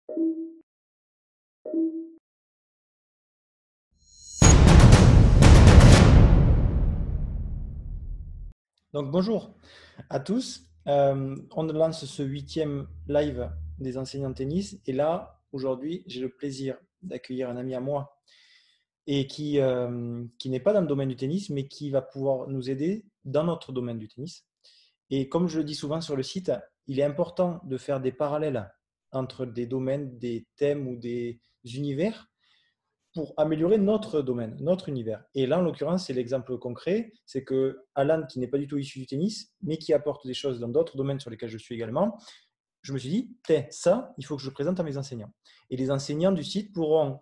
Donc bonjour à tous. On lance ce 8e live des enseignants de tennis. Et là, aujourd'hui, j'ai le plaisir d'accueillir un ami à moi et qui n'est pas dans le domaine du tennis, mais qui va pouvoir nous aider dans notre domaine du tennis. Et comme je le dis souvent sur le site, il est important de faire des parallèles entre des domaines, des thèmes ou des univers pour améliorer notre domaine, notre univers. Et là, en l'occurrence, c'est l'exemple concret, c'est que Alan, qui n'est pas du tout issu du tennis, mais qui apporte des choses dans d'autres domaines sur lesquels je suis également, je me suis dit, ça, il faut que je le présente à mes enseignants. Et les enseignants du site pourront,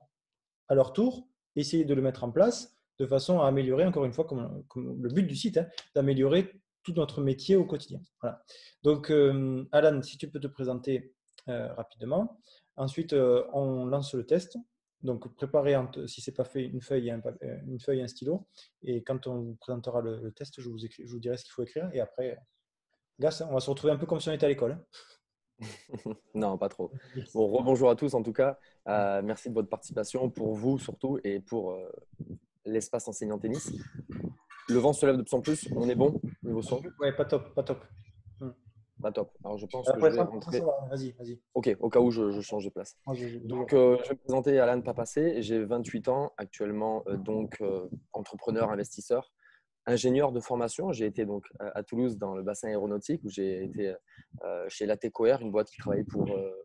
à leur tour, essayer de le mettre en place de façon à améliorer, encore une fois, comme le but du site, d'améliorer tout notre métier au quotidien. Voilà. Donc, Alan, si tu peux te présenter rapidement. Ensuite, on lance le test. Donc, préparez, si ce n'est pas fait, une feuille et un stylo. Et quand on vous présentera le test, je vous dirai ce qu'il faut écrire. Et après, gars, on va se retrouver un peu comme si on était à l'école. Non, pas trop. Yes. Bon, rebonjour à tous en tout cas. Merci de votre participation, pour vous surtout et pour l'espace enseignant tennis. Le vent se lève de plus en plus. On est bon niveau son? Ouais, pas top, pas top. Pas top. Alors je pense que Pour je être vais 100%, ça rentrer. va. Vas-y, vas-y. Ok, au cas où je change de place. Moi, Donc, toujours. je vais me présenter Alan Papassé. J'ai 28 ans actuellement, entrepreneur, investisseur, ingénieur de formation. J'ai été donc à Toulouse dans le bassin aéronautique où j'ai été chez Latécoère, une boîte qui travaille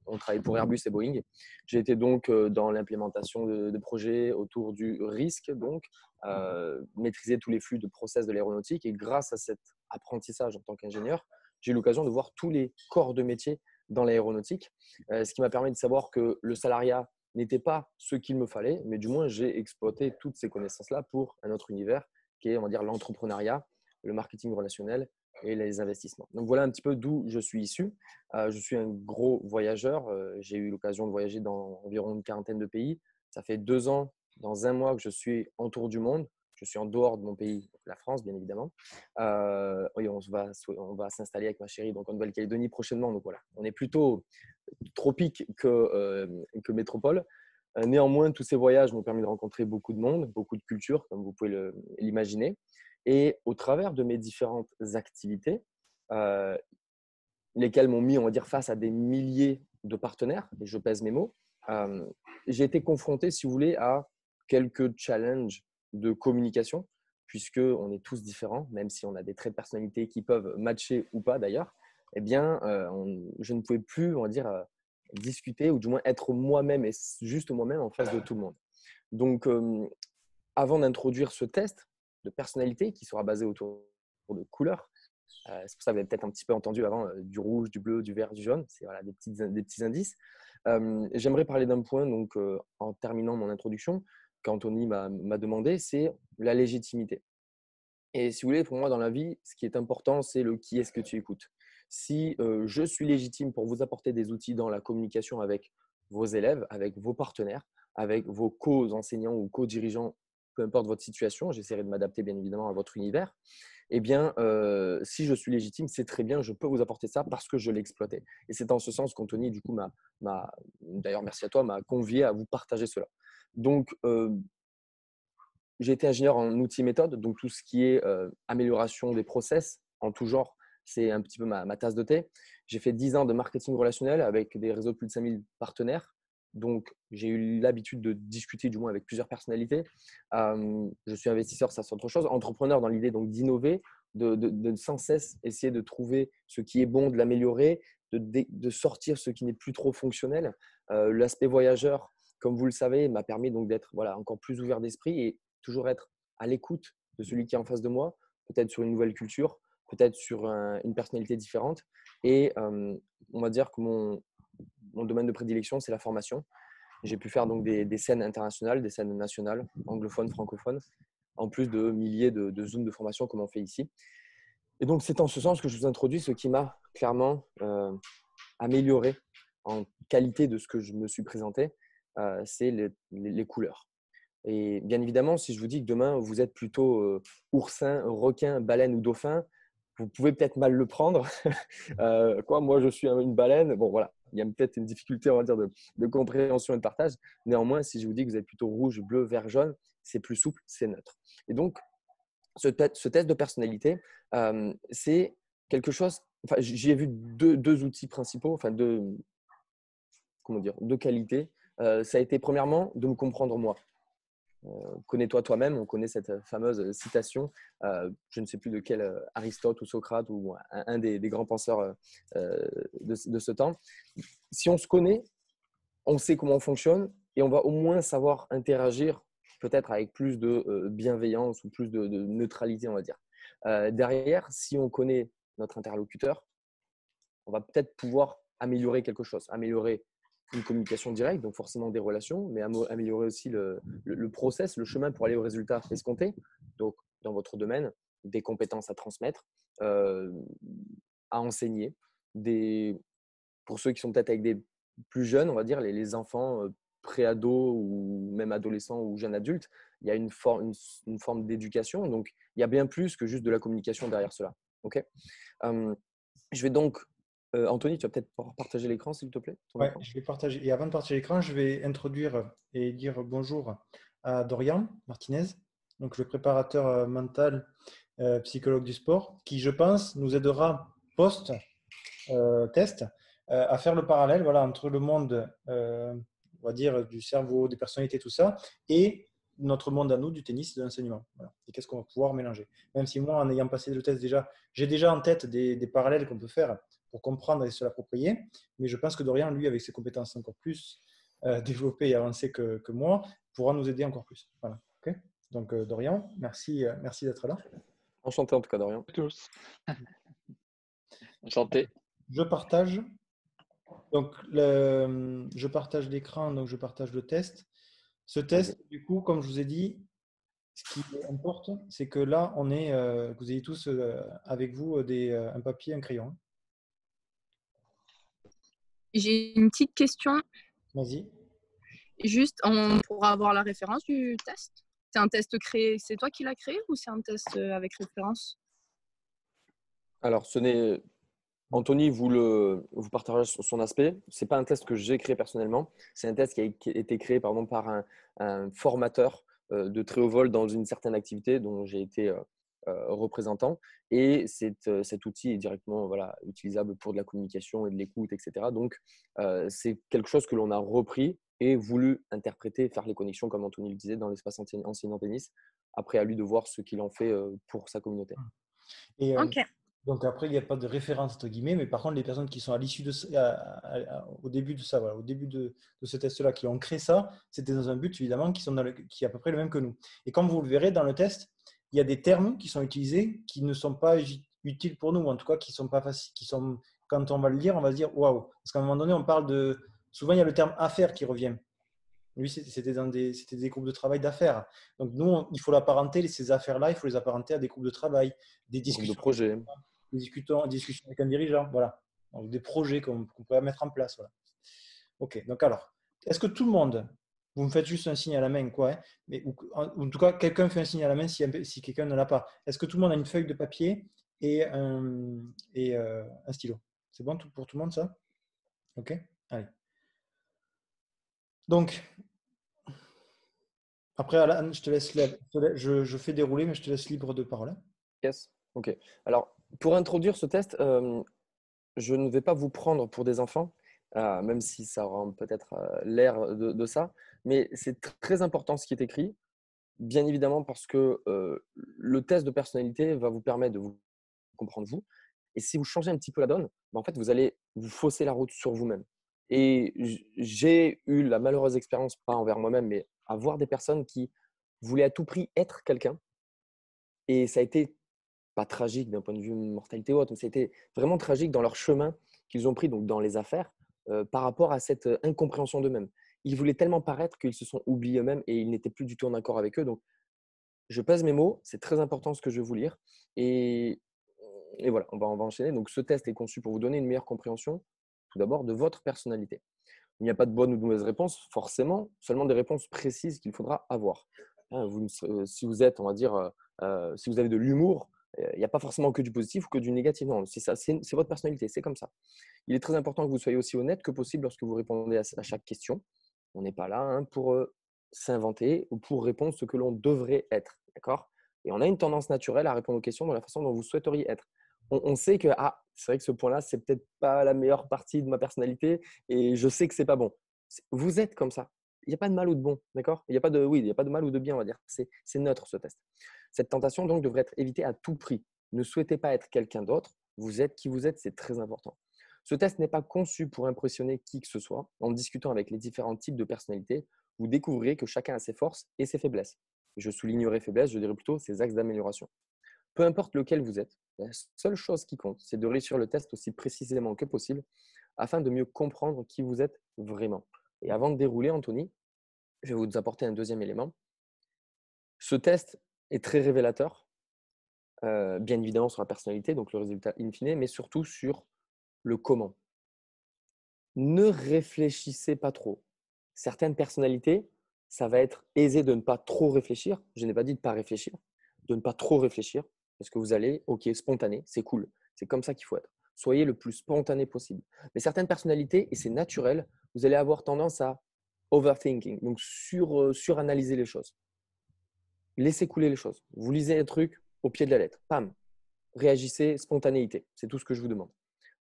on travaille pour Airbus et Boeing. J'ai été donc dans l'implémentation de projets autour du risque, donc maîtriser tous les flux de process de l'aéronautique. Et grâce à cet apprentissage en tant qu'ingénieur, j'ai eu l'occasion de voir tous les corps de métier dans l'aéronautique, ce qui m'a permis de savoir que le salariat n'était pas ce qu'il me fallait, mais du moins j'ai exploité toutes ces connaissances-là pour un autre univers qui est, on va dire, l'entrepreneuriat, le marketing relationnel et les investissements. Donc voilà un petit peu d'où je suis issu. Je suis un gros voyageur. J'ai eu l'occasion de voyager dans environ une quarantaine de pays. Ça fait 2 ans, dans un mois, que je suis en tour du monde. Je suis en dehors de mon pays, la France, bien évidemment. Oui, on va s'installer avec ma chérie donc en Nouvelle-Calédonie prochainement. Donc voilà, on est plutôt tropique que métropole. Néanmoins, tous ces voyages m'ont permis de rencontrer beaucoup de monde, beaucoup de cultures, comme vous pouvez l'imaginer. Et au travers de mes différentes activités, euh, lesquelles m'ont mis, on va dire, face à des milliers de partenaires, et je pèse mes mots, j'ai été confronté, si vous voulez, à quelques challenges de communication, puisqu'on est tous différents, même si on a des traits de personnalité qui peuvent matcher ou pas d'ailleurs, eh bien, je ne pouvais plus, on va dire, discuter ou du moins être moi-même et juste moi-même en face de tout le monde. Donc, avant d'introduire ce test de personnalité qui sera basé autour de couleurs, c'est pour ça que vous avez peut-être un petit peu entendu avant du rouge, du bleu, du vert, du jaune, c'est voilà, des petits indices. J'aimerais parler d'un point, donc, en terminant mon introduction, qu'Anthony m'a demandé, c'est la légitimité. Et si vous voulez, pour moi, dans la vie, ce qui est important, c'est le qui est-ce que tu écoutes. Si je suis légitime pour vous apporter des outils dans la communication avec vos élèves, avec vos partenaires, avec vos co-enseignants ou co-dirigeants, peu importe votre situation, j'essaierai de m'adapter bien évidemment à votre univers, eh bien, si je suis légitime, c'est très bien, je peux vous apporter ça parce que je l'ai exploité. Et c'est en ce sens qu'Anthony, du coup, d'ailleurs, merci à toi, m'a convié à vous partager cela. Donc, j'ai été ingénieur en outils méthodes, donc tout ce qui est amélioration des process en tout genre, c'est un petit peu ma tasse de thé. J'ai fait 10 ans de marketing relationnel avec des réseaux de plus de 5000 partenaires. Donc, j'ai eu l'habitude de discuter du moins avec plusieurs personnalités. Je suis investisseur, ça c'est autre chose. Entrepreneur dans l'idée donc d'innover, de sans cesse essayer de trouver ce qui est bon, de l'améliorer, de sortir ce qui n'est plus trop fonctionnel. L'aspect voyageur, comme vous le savez, m'a permis donc d'être voilà, encore plus ouvert d'esprit et toujours être à l'écoute de celui qui est en face de moi, peut-être sur une nouvelle culture, peut-être sur une personnalité différente. Et on va dire que mon domaine de prédilection, c'est la formation. J'ai pu faire donc des scènes internationales, des scènes nationales, anglophones, francophones, en plus de milliers de zooms de formation comme on fait ici. Et donc, c'est en ce sens que je vous introduis ce qui m'a clairement amélioré en qualité de ce que je me suis présenté, c'est les couleurs. Et bien évidemment, si je vous dis que demain, vous êtes plutôt oursin, requin, baleine ou dauphin, vous pouvez peut-être mal le prendre. Quoi, moi, je suis une baleine. Bon, voilà. il y a peut-être une difficulté, on va dire, de compréhension et de partage. Néanmoins, si je vous dis que vous êtes plutôt rouge, bleu, vert, jaune, c'est plus souple, c'est neutre. Et donc, ce test de personnalité, c'est quelque chose. Enfin, j'y ai vu deux outils principaux, enfin deux qualités. Ça a été premièrement de me comprendre moi. Connais-toi toi-même, on connaît cette fameuse citation, je ne sais plus de quel Aristote ou Socrate ou un des grands penseurs de ce temps. Si on se connaît, on sait comment on fonctionne et on va au moins savoir interagir peut-être avec plus de bienveillance ou plus de neutralité, on va dire. Derrière, si on connaît notre interlocuteur, on va peut-être pouvoir améliorer quelque chose, améliorer une communication directe, donc forcément des relations, mais améliorer aussi le process, le chemin pour aller au résultat escompté. Donc, dans votre domaine, des compétences à transmettre, à enseigner. Pour ceux qui sont peut-être avec des plus jeunes, on va dire, les enfants pré-ados ou même adolescents ou jeunes adultes, il y a une forme d'éducation. Donc, il y a bien plus que juste de la communication derrière cela. Okay. Je vais donc Anthony, tu vas peut-être partager l'écran, s'il te plaît. Ouais, je vais partager. Et avant de partager l'écran, je vais introduire et dire bonjour à Dorian Martinez, donc le préparateur mental, psychologue du sport, qui, je pense, nous aidera post-test à faire le parallèle, voilà, entre le monde, on va dire, du cerveau, des personnalités, tout ça, et notre monde à nous, du tennis et de l'enseignement. Voilà. Et qu'est-ce qu'on va pouvoir mélanger. Même si moi, en ayant passé le test déjà, j'ai déjà en tête des parallèles qu'on peut faire pour comprendre et se l'approprier. Mais je pense que Dorian, lui, avec ses compétences encore plus développées et avancées que moi, pourra nous aider encore plus. Voilà. Okay. Donc, Dorian, merci d'être là. Enchanté en tout cas, Dorian. Tous. Enchanté. Je partage. Donc, je partage l'écran, donc je partage le test. Ce test, du coup, comme je vous ai dit, ce qui importe, c'est que là, que vous ayez tous avec vous un papier, un crayon. J'ai une petite question. Vas-y. Juste, on pourra avoir la référence du test? C'est un test créé, c'est toi qui l'as créé ou c'est un test avec référence? Alors, Anthony vous partagez son aspect. Ce n'est pas un test que j'ai créé personnellement. C'est un test qui a été créé par un formateur de très haut vol dans une certaine activité dont j'ai été représentant. Et cet outil est directement utilisable pour de la communication et de l'écoute, etc. Donc, c'est quelque chose que l'on a repris et voulu interpréter, faire les connexions, comme Anthony le disait, dans l'espace enseignant tennis. Après, à lui de voir ce qu'il en fait pour sa communauté. Et, Ok. donc après, il n'y a pas de référence entre guillemets, mais par contre, les personnes qui sont à l'issue de au début de ça, voilà, au début de ce test-là, qui ont créé ça, c'était dans un but évidemment qui est à peu près le même que nous. Et comme vous le verrez dans le test, il y a des termes qui sont utilisés qui ne sont pas utiles pour nous, ou en tout cas qui sont pas faciles, quand on va le lire, on va se dire waouh, parce qu'à un moment donné, on parle souvent il y a le terme affaire qui revient. Lui, c'était des groupes de travail d'affaires. Donc nous, il faut l'apparenter, ces affaires-là, il faut les apparenter à des groupes de travail, des discussions de projet. Des discussions avec un dirigeant, voilà. Donc, des projets qu'on pourrait mettre en place. Voilà. Ok, donc alors, est-ce que tout le monde, vous me faites juste un signe à la main, quoi, hein, mais, ou en tout cas, quelqu'un fait un signe à la main si quelqu'un ne l'a pas. Est-ce que tout le monde a une feuille de papier et un stylo? C'est bon pour tout le monde, ça? Ok, allez. Donc, après, Alan, je te laisse, je fais dérouler, mais je te laisse libre de parole. Yes, ok. Alors, pour introduire ce test, je ne vais pas vous prendre pour des enfants, même si ça aura peut-être l'air de ça, mais c'est très important ce qui est écrit, bien évidemment parce que le test de personnalité va vous permettre de vous comprendre vous. Et si vous changez un petit peu la donne, en fait, vous allez vous fausser la route sur vous-même. Et j'ai eu la malheureuse expérience, pas envers moi-même, mais à voir des personnes qui voulaient à tout prix être quelqu'un. Et ça a été pas tragique d'un point de vue mortalité ou autre, mais c'était vraiment tragique dans leur chemin qu'ils ont pris donc dans les affaires par rapport à cette incompréhension d'eux-mêmes. Ils voulaient tellement paraître qu'ils se sont oubliés eux-mêmes et ils n'étaient plus du tout en accord avec eux. Donc, je pèse mes mots, c'est très important ce que je vais vous lire. Et voilà, on va enchaîner. Donc, ce test est conçu pour vous donner une meilleure compréhension, tout d'abord, de votre personnalité. Il n'y a pas de bonne ou de mauvaise réponse, forcément, seulement des réponses précises qu'il faudra avoir. Si vous êtes, on va dire, si vous avez de l'humour, Il n'y a pas forcément que du positif ou que du négatif. Non, c'est ça, c'est votre personnalité, c'est comme ça. Il est très important que vous soyez aussi honnête que possible lorsque vous répondez à chaque question. On n'est pas là pour s'inventer ou pour répondre ce que l'on devrait être. D'accord? Et on a une tendance naturelle à répondre aux questions de la façon dont vous souhaiteriez être. On sait que c'est vrai que ce point-là, c'est peut-être pas la meilleure partie de ma personnalité et je sais que c'est pas bon. Vous êtes comme ça. Il n'y a pas de mal ou de bon, d'accord? Il n'y a pas de oui, il n'y a pas de mal ou de bien, on va dire. C'est neutre ce test. Cette tentation donc devrait être évitée à tout prix. Ne souhaitez pas être quelqu'un d'autre. Vous êtes qui vous êtes, c'est très important. Ce test n'est pas conçu pour impressionner qui que ce soit. En discutant avec les différents types de personnalités, vous découvrirez que chacun a ses forces et ses faiblesses. Je soulignerai faiblesses, je dirais plutôt ses axes d'amélioration. Peu importe lequel vous êtes, la seule chose qui compte, c'est de réussir le test aussi précisément que possible afin de mieux comprendre qui vous êtes vraiment. Et avant de dérouler, Anthony, je vais vous apporter un deuxième élément. Ce test est très révélateur, bien évidemment sur la personnalité, donc le résultat in fine, mais surtout sur le comment. Ne réfléchissez pas trop. Certaines personnalités, ça va être aisé de ne pas trop réfléchir. Je n'ai pas dit de ne pas réfléchir, de ne pas trop réfléchir, parce que vous allez, ok, spontané, c'est cool. C'est comme ça qu'il faut être. Soyez le plus spontané possible. Mais certaines personnalités, et c'est naturel, vous allez avoir tendance à overthinking, donc suranalyser les choses. Laissez couler les choses. Vous lisez un truc au pied de la lettre. Pam. Réagissez, spontanéité. C'est tout ce que je vous demande.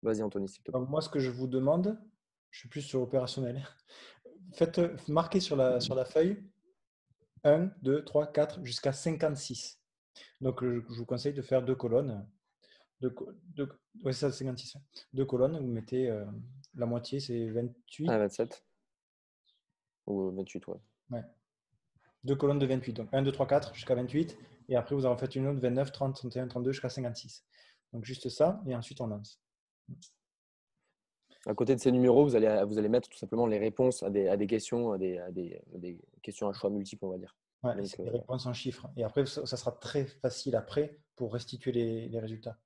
Vas-y, Anthony, s'il te plaît. Donc, moi, ce que je vous demande, je suis plus sur opérationnel. Faites marquer sur la feuille 1, 2, 3, 4 jusqu'à 56. Donc, je vous conseille de faire deux colonnes. Ouais, c'est ça, 56. Deux colonnes, vous mettez la moitié, c'est 28. 27 ou 28, ouais. Ouais. Deux colonnes de 28. Donc 1, 2, 3, 4 jusqu'à 28. Et après, vous en faites une autre 29, 30, 31, 32 jusqu'à 56. Donc juste ça. Et ensuite, on lance. À côté de ces numéros, vous allez mettre tout simplement les réponses à des questions, à des questions à choix multiples, on va dire. Ouais, Donc, c'est des réponses en chiffres. Et après, ça sera très facile après pour restituer les résultats.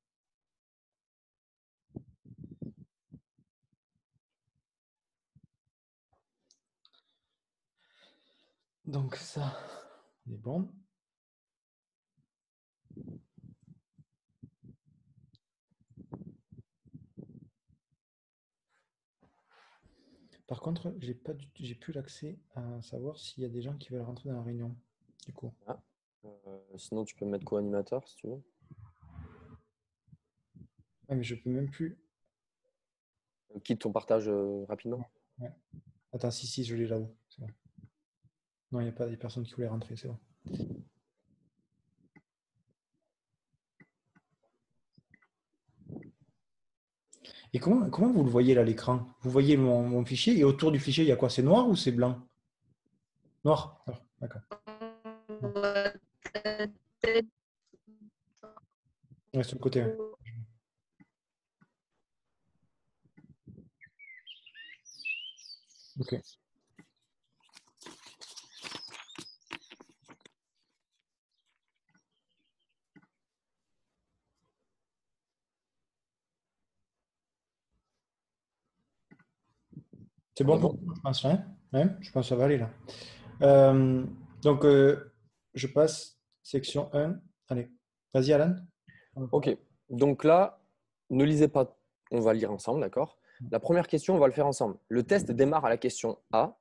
Donc ça, c'est bon. Par contre, j'ai plus l'accès à savoir s'il y a des gens qui veulent rentrer dans la réunion. Du coup. sinon, tu peux me mettre co-animateur si tu veux. Ouais, mais je peux même plus. Quitte ton partage rapidement. Ouais. Attends, si, je l'ai là-haut. C'est bon. Non, il n'y a pas des personnes qui voulaient rentrer, c'est bon. Et comment vous le voyez là, l'écran? Vous voyez mon fichier et autour du fichier, il y a quoi? C'est noir ou c'est blanc? Noir. Ah, d'accord. Ouais, sur le côté. Ouais. Ok. C'est bon pour vous, je pense, hein? Ouais, je pense que ça va aller là. Donc, je passe section 1. Allez, vas-y, Alan. Ok. Donc là, ne lisez pas. On va lire ensemble, d'accord? La première question, on va le faire ensemble. Le test démarre à la question A,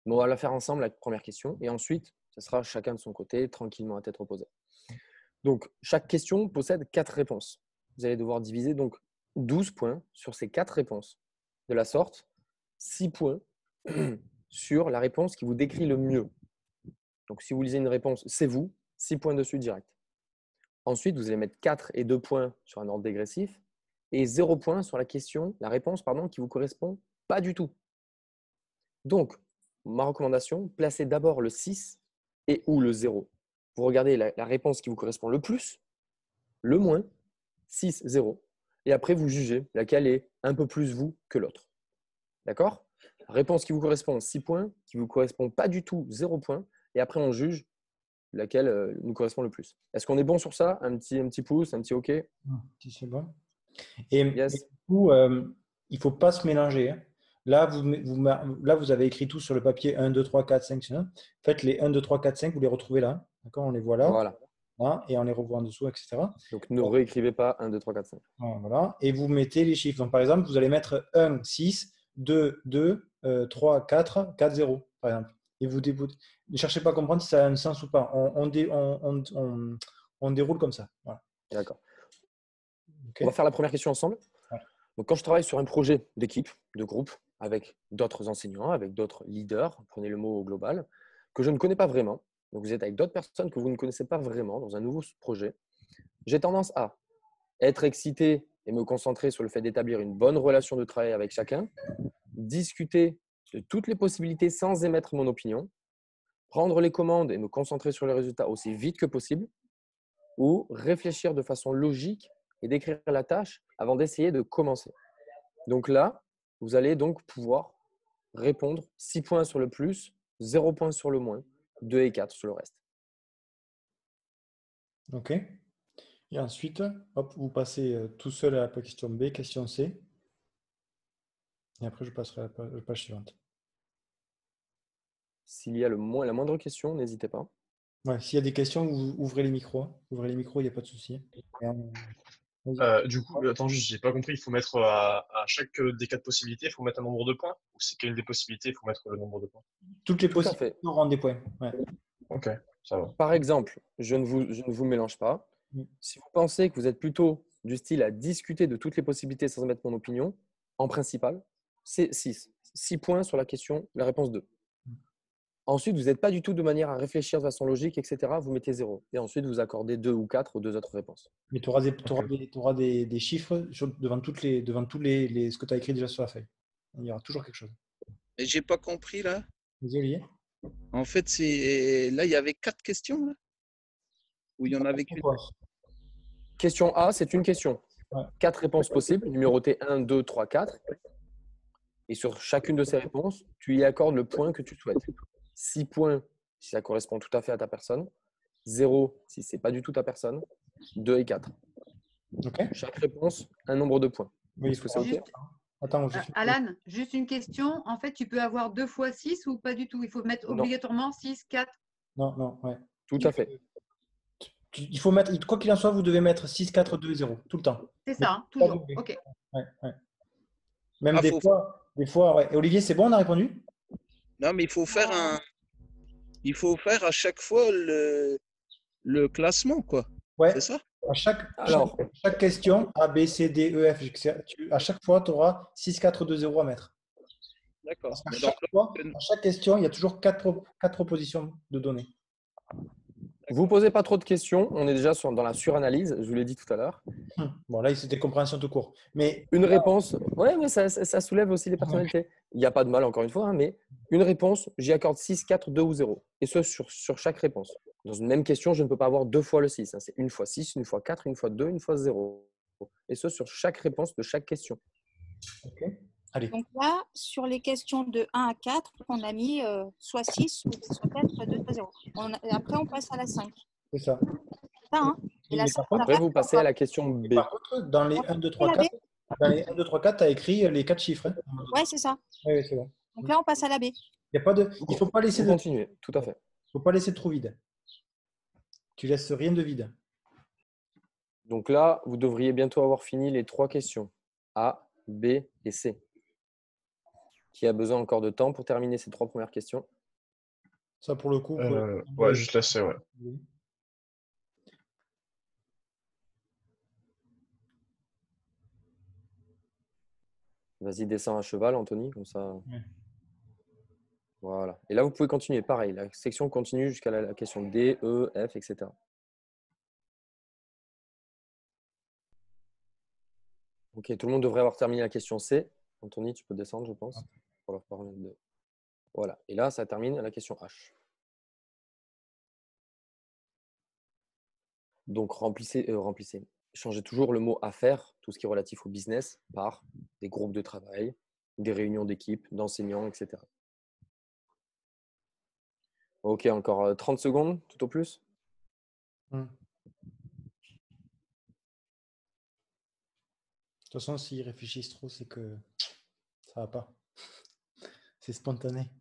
mais on va la faire ensemble, la première question. Et ensuite, ce sera chacun de son côté, tranquillement à tête reposée. Donc, chaque question possède 4 réponses. Vous allez devoir diviser donc 12 points sur ces 4 réponses. De la sorte, 6 points sur la réponse qui vous décrit le mieux. Donc, si vous lisez une réponse, c'est vous, 6 points dessus direct. Ensuite, vous allez mettre 4 et 2 points sur un ordre dégressif et 0 points sur la réponse qui vous correspond pas du tout. Donc, ma recommandation, placez d'abord le 6 et ou le 0. Vous regardez la réponse qui vous correspond le plus, le moins, 6, 0. Et après, vous jugez laquelle est un peu plus vous que l'autre. D'accord? Réponse qui vous correspond, 6 points, qui ne vous correspond pas du tout, 0 points. Et après, on juge laquelle nous correspond le plus. Est-ce qu'on est bon sur ça? Un petit pouce, un petit OK? Si c'est bon. Et Yes. du coup, il ne faut pas se mélanger. Hein. Là, vous avez écrit tout sur le papier 1, 2, 3, 4, 5, 6. Faites les 1, 2, 3, 4, 5, vous les retrouvez là. D'accord? On les voit là. Voilà. hein, et on les revoit en dessous, etc. Donc, ne réécrivez pas 1, 2, 3, 4, 5. Voilà. Et vous mettez les chiffres. Donc, par exemple, vous allez mettre 1, 6, 2, 2, 3, 4, 4, 0, par exemple. Et ne cherchez pas à comprendre si ça a un sens ou pas. On déroule comme ça. Voilà. D'accord. OK. On va faire la première question ensemble. Ouais. Donc, quand je travaille sur un projet d'équipe, de groupe, avec d'autres enseignants, avec d'autres leaders, prenez le mot au global, que je ne connais pas vraiment, donc vous êtes avec d'autres personnes que vous ne connaissez pas vraiment dans un nouveau projet, j'ai tendance à être excité et me concentrer sur le fait d'établir une bonne relation de travail avec chacun, discuter de toutes les possibilités sans émettre mon opinion, prendre les commandes et me concentrer sur les résultats aussi vite que possible, ou réfléchir de façon logique et décrire la tâche avant d'essayer de commencer. Donc là, vous allez donc pouvoir répondre 6 points sur le plus, 0 points sur le moins, 2 et 4 sur le reste. OK. Et ensuite, hop, vous passez tout seul à la question B, question C. Et après, je passerai à la page suivante. S'il y a la moindre question, n'hésitez pas. Ouais, s'il y a des questions, vous ouvrez les micros. Ouvrez les micros, il n'y a pas de souci. Du coup, attends, juste, j'ai pas compris. Il faut mettre à chaque des 4 possibilités, il faut mettre un nombre de points? Ou c'est qu'une des possibilités, il faut mettre le nombre de points? Toutes les Tout à possibilités fait. auront des points. Ouais. Ok, ça va. Par exemple, je ne vous mélange pas. Mm. Si vous pensez que vous êtes plutôt du style à discuter de toutes les possibilités sans émettre mon opinion, en principal, c'est 6. 6 points sur la question, la réponse 2. Ensuite, vous n'êtes pas du tout de manière à réfléchir de façon logique, etc. Vous mettez 0. Et ensuite, vous accordez 2 ou 4 aux 2 autres réponses. Mais tu auras, Ok. des chiffres devant tous ce que tu as écrit déjà sur la feuille. Il y aura toujours quelque chose. Et j'ai pas compris là. Vas-y, Olivier. En fait, c'est là, il y avait 4 questions là. Ou il y en avait qu'une. Question A, c'est une question. Ouais. 4 réponses possibles, numérotées 1, 2, 3, 4. Et sur chacune de ces réponses, tu y accordes le point que tu souhaites. 6 points si ça correspond tout à fait à ta personne. 0 si ce n'est pas du tout ta personne. 2 et 4. OK. Chaque réponse, un nombre de points. Oui, Est-ce que c'est OK? Attends, Alan, juste une question. En fait, tu peux avoir 2 fois 6 ou pas du tout? Il faut mettre Non. obligatoirement 6, 4. Non, ouais. Tout à fait. Il faut mettre, quoi qu'il en soit, vous devez mettre 6, 4, 2, 0, tout le temps. C'est ça, hein, pas toujours. doubler. OK. Ouais. Même Ah, des fois, ouais. Et Olivier, c'est bon, on a répondu? Non, mais il faut faire à chaque fois le classement, quoi. Ouais. C'est ça? Alors, Chaque question, A, B, C, D, E, F, etc., à chaque fois, tu auras 6, 4, 2, 0 à mettre. D'accord. Parce qu'à Mais chaque donc, fois, à chaque question, il y a toujours quatre propositions de données. vous ne posez pas trop de questions. On est déjà dans la suranalyse, je vous l'ai dit tout à l'heure. Bon, là, c'était compréhension tout court. Mais Une réponse, ouais, mais ça soulève aussi les personnalités. Il n'y a pas de mal, encore une fois, hein, mais une réponse, j'y accorde 6, 4, 2 ou 0. Et ce, sur chaque réponse. Dans une même question, je ne peux pas avoir 2 fois le 6. Hein. C'est une fois 6, une fois 4, une fois 2, une fois 0. Et ce, sur chaque réponse de chaque question. OK. Allez. Donc là, sur les questions de 1 à 4, on a mis soit 6, soit 4, soit 2, soit 0. Après, on passe à la 5. C'est ça. Ça, hein. Et la Mais 5, par contre, Après, vous passez à la question B. par contre, dans les 1, 2, 3, la B. 4, tu as écrit les 4 chiffres. Hein. Ouais, c'est ça. Oui, c'est bon. Donc là, on passe à la B. Il ne faut pas laisser Vous continuez, tout à fait. faut pas laisser de trou vide. Tu laisses rien de vide. Donc là, vous devriez bientôt avoir fini les 3 questions. A, B et C. Qui a besoin encore de temps pour terminer ces 3 premières questions? Ça, pour le coup, Ouais, juste là, c'est ouais. Vas-y, descends à cheval, Anthony, comme ça. Ouais. Voilà. Et là, vous pouvez continuer. Pareil, la section continue jusqu'à la question D, E, F, etc. Ok, tout le monde devrait avoir terminé la question C. Anthony, tu peux descendre, je pense. Pour leur permettre de... Voilà. Et là, ça termine la question H. Donc, remplissez. Changez toujours le mot affaire, tout ce qui est relatif au business, par des groupes de travail, des réunions d'équipe, d'enseignants, etc. Ok, encore 30 secondes, tout au plus. De toute façon, s'ils réfléchissent trop, c'est que ça va pas. C'est spontané.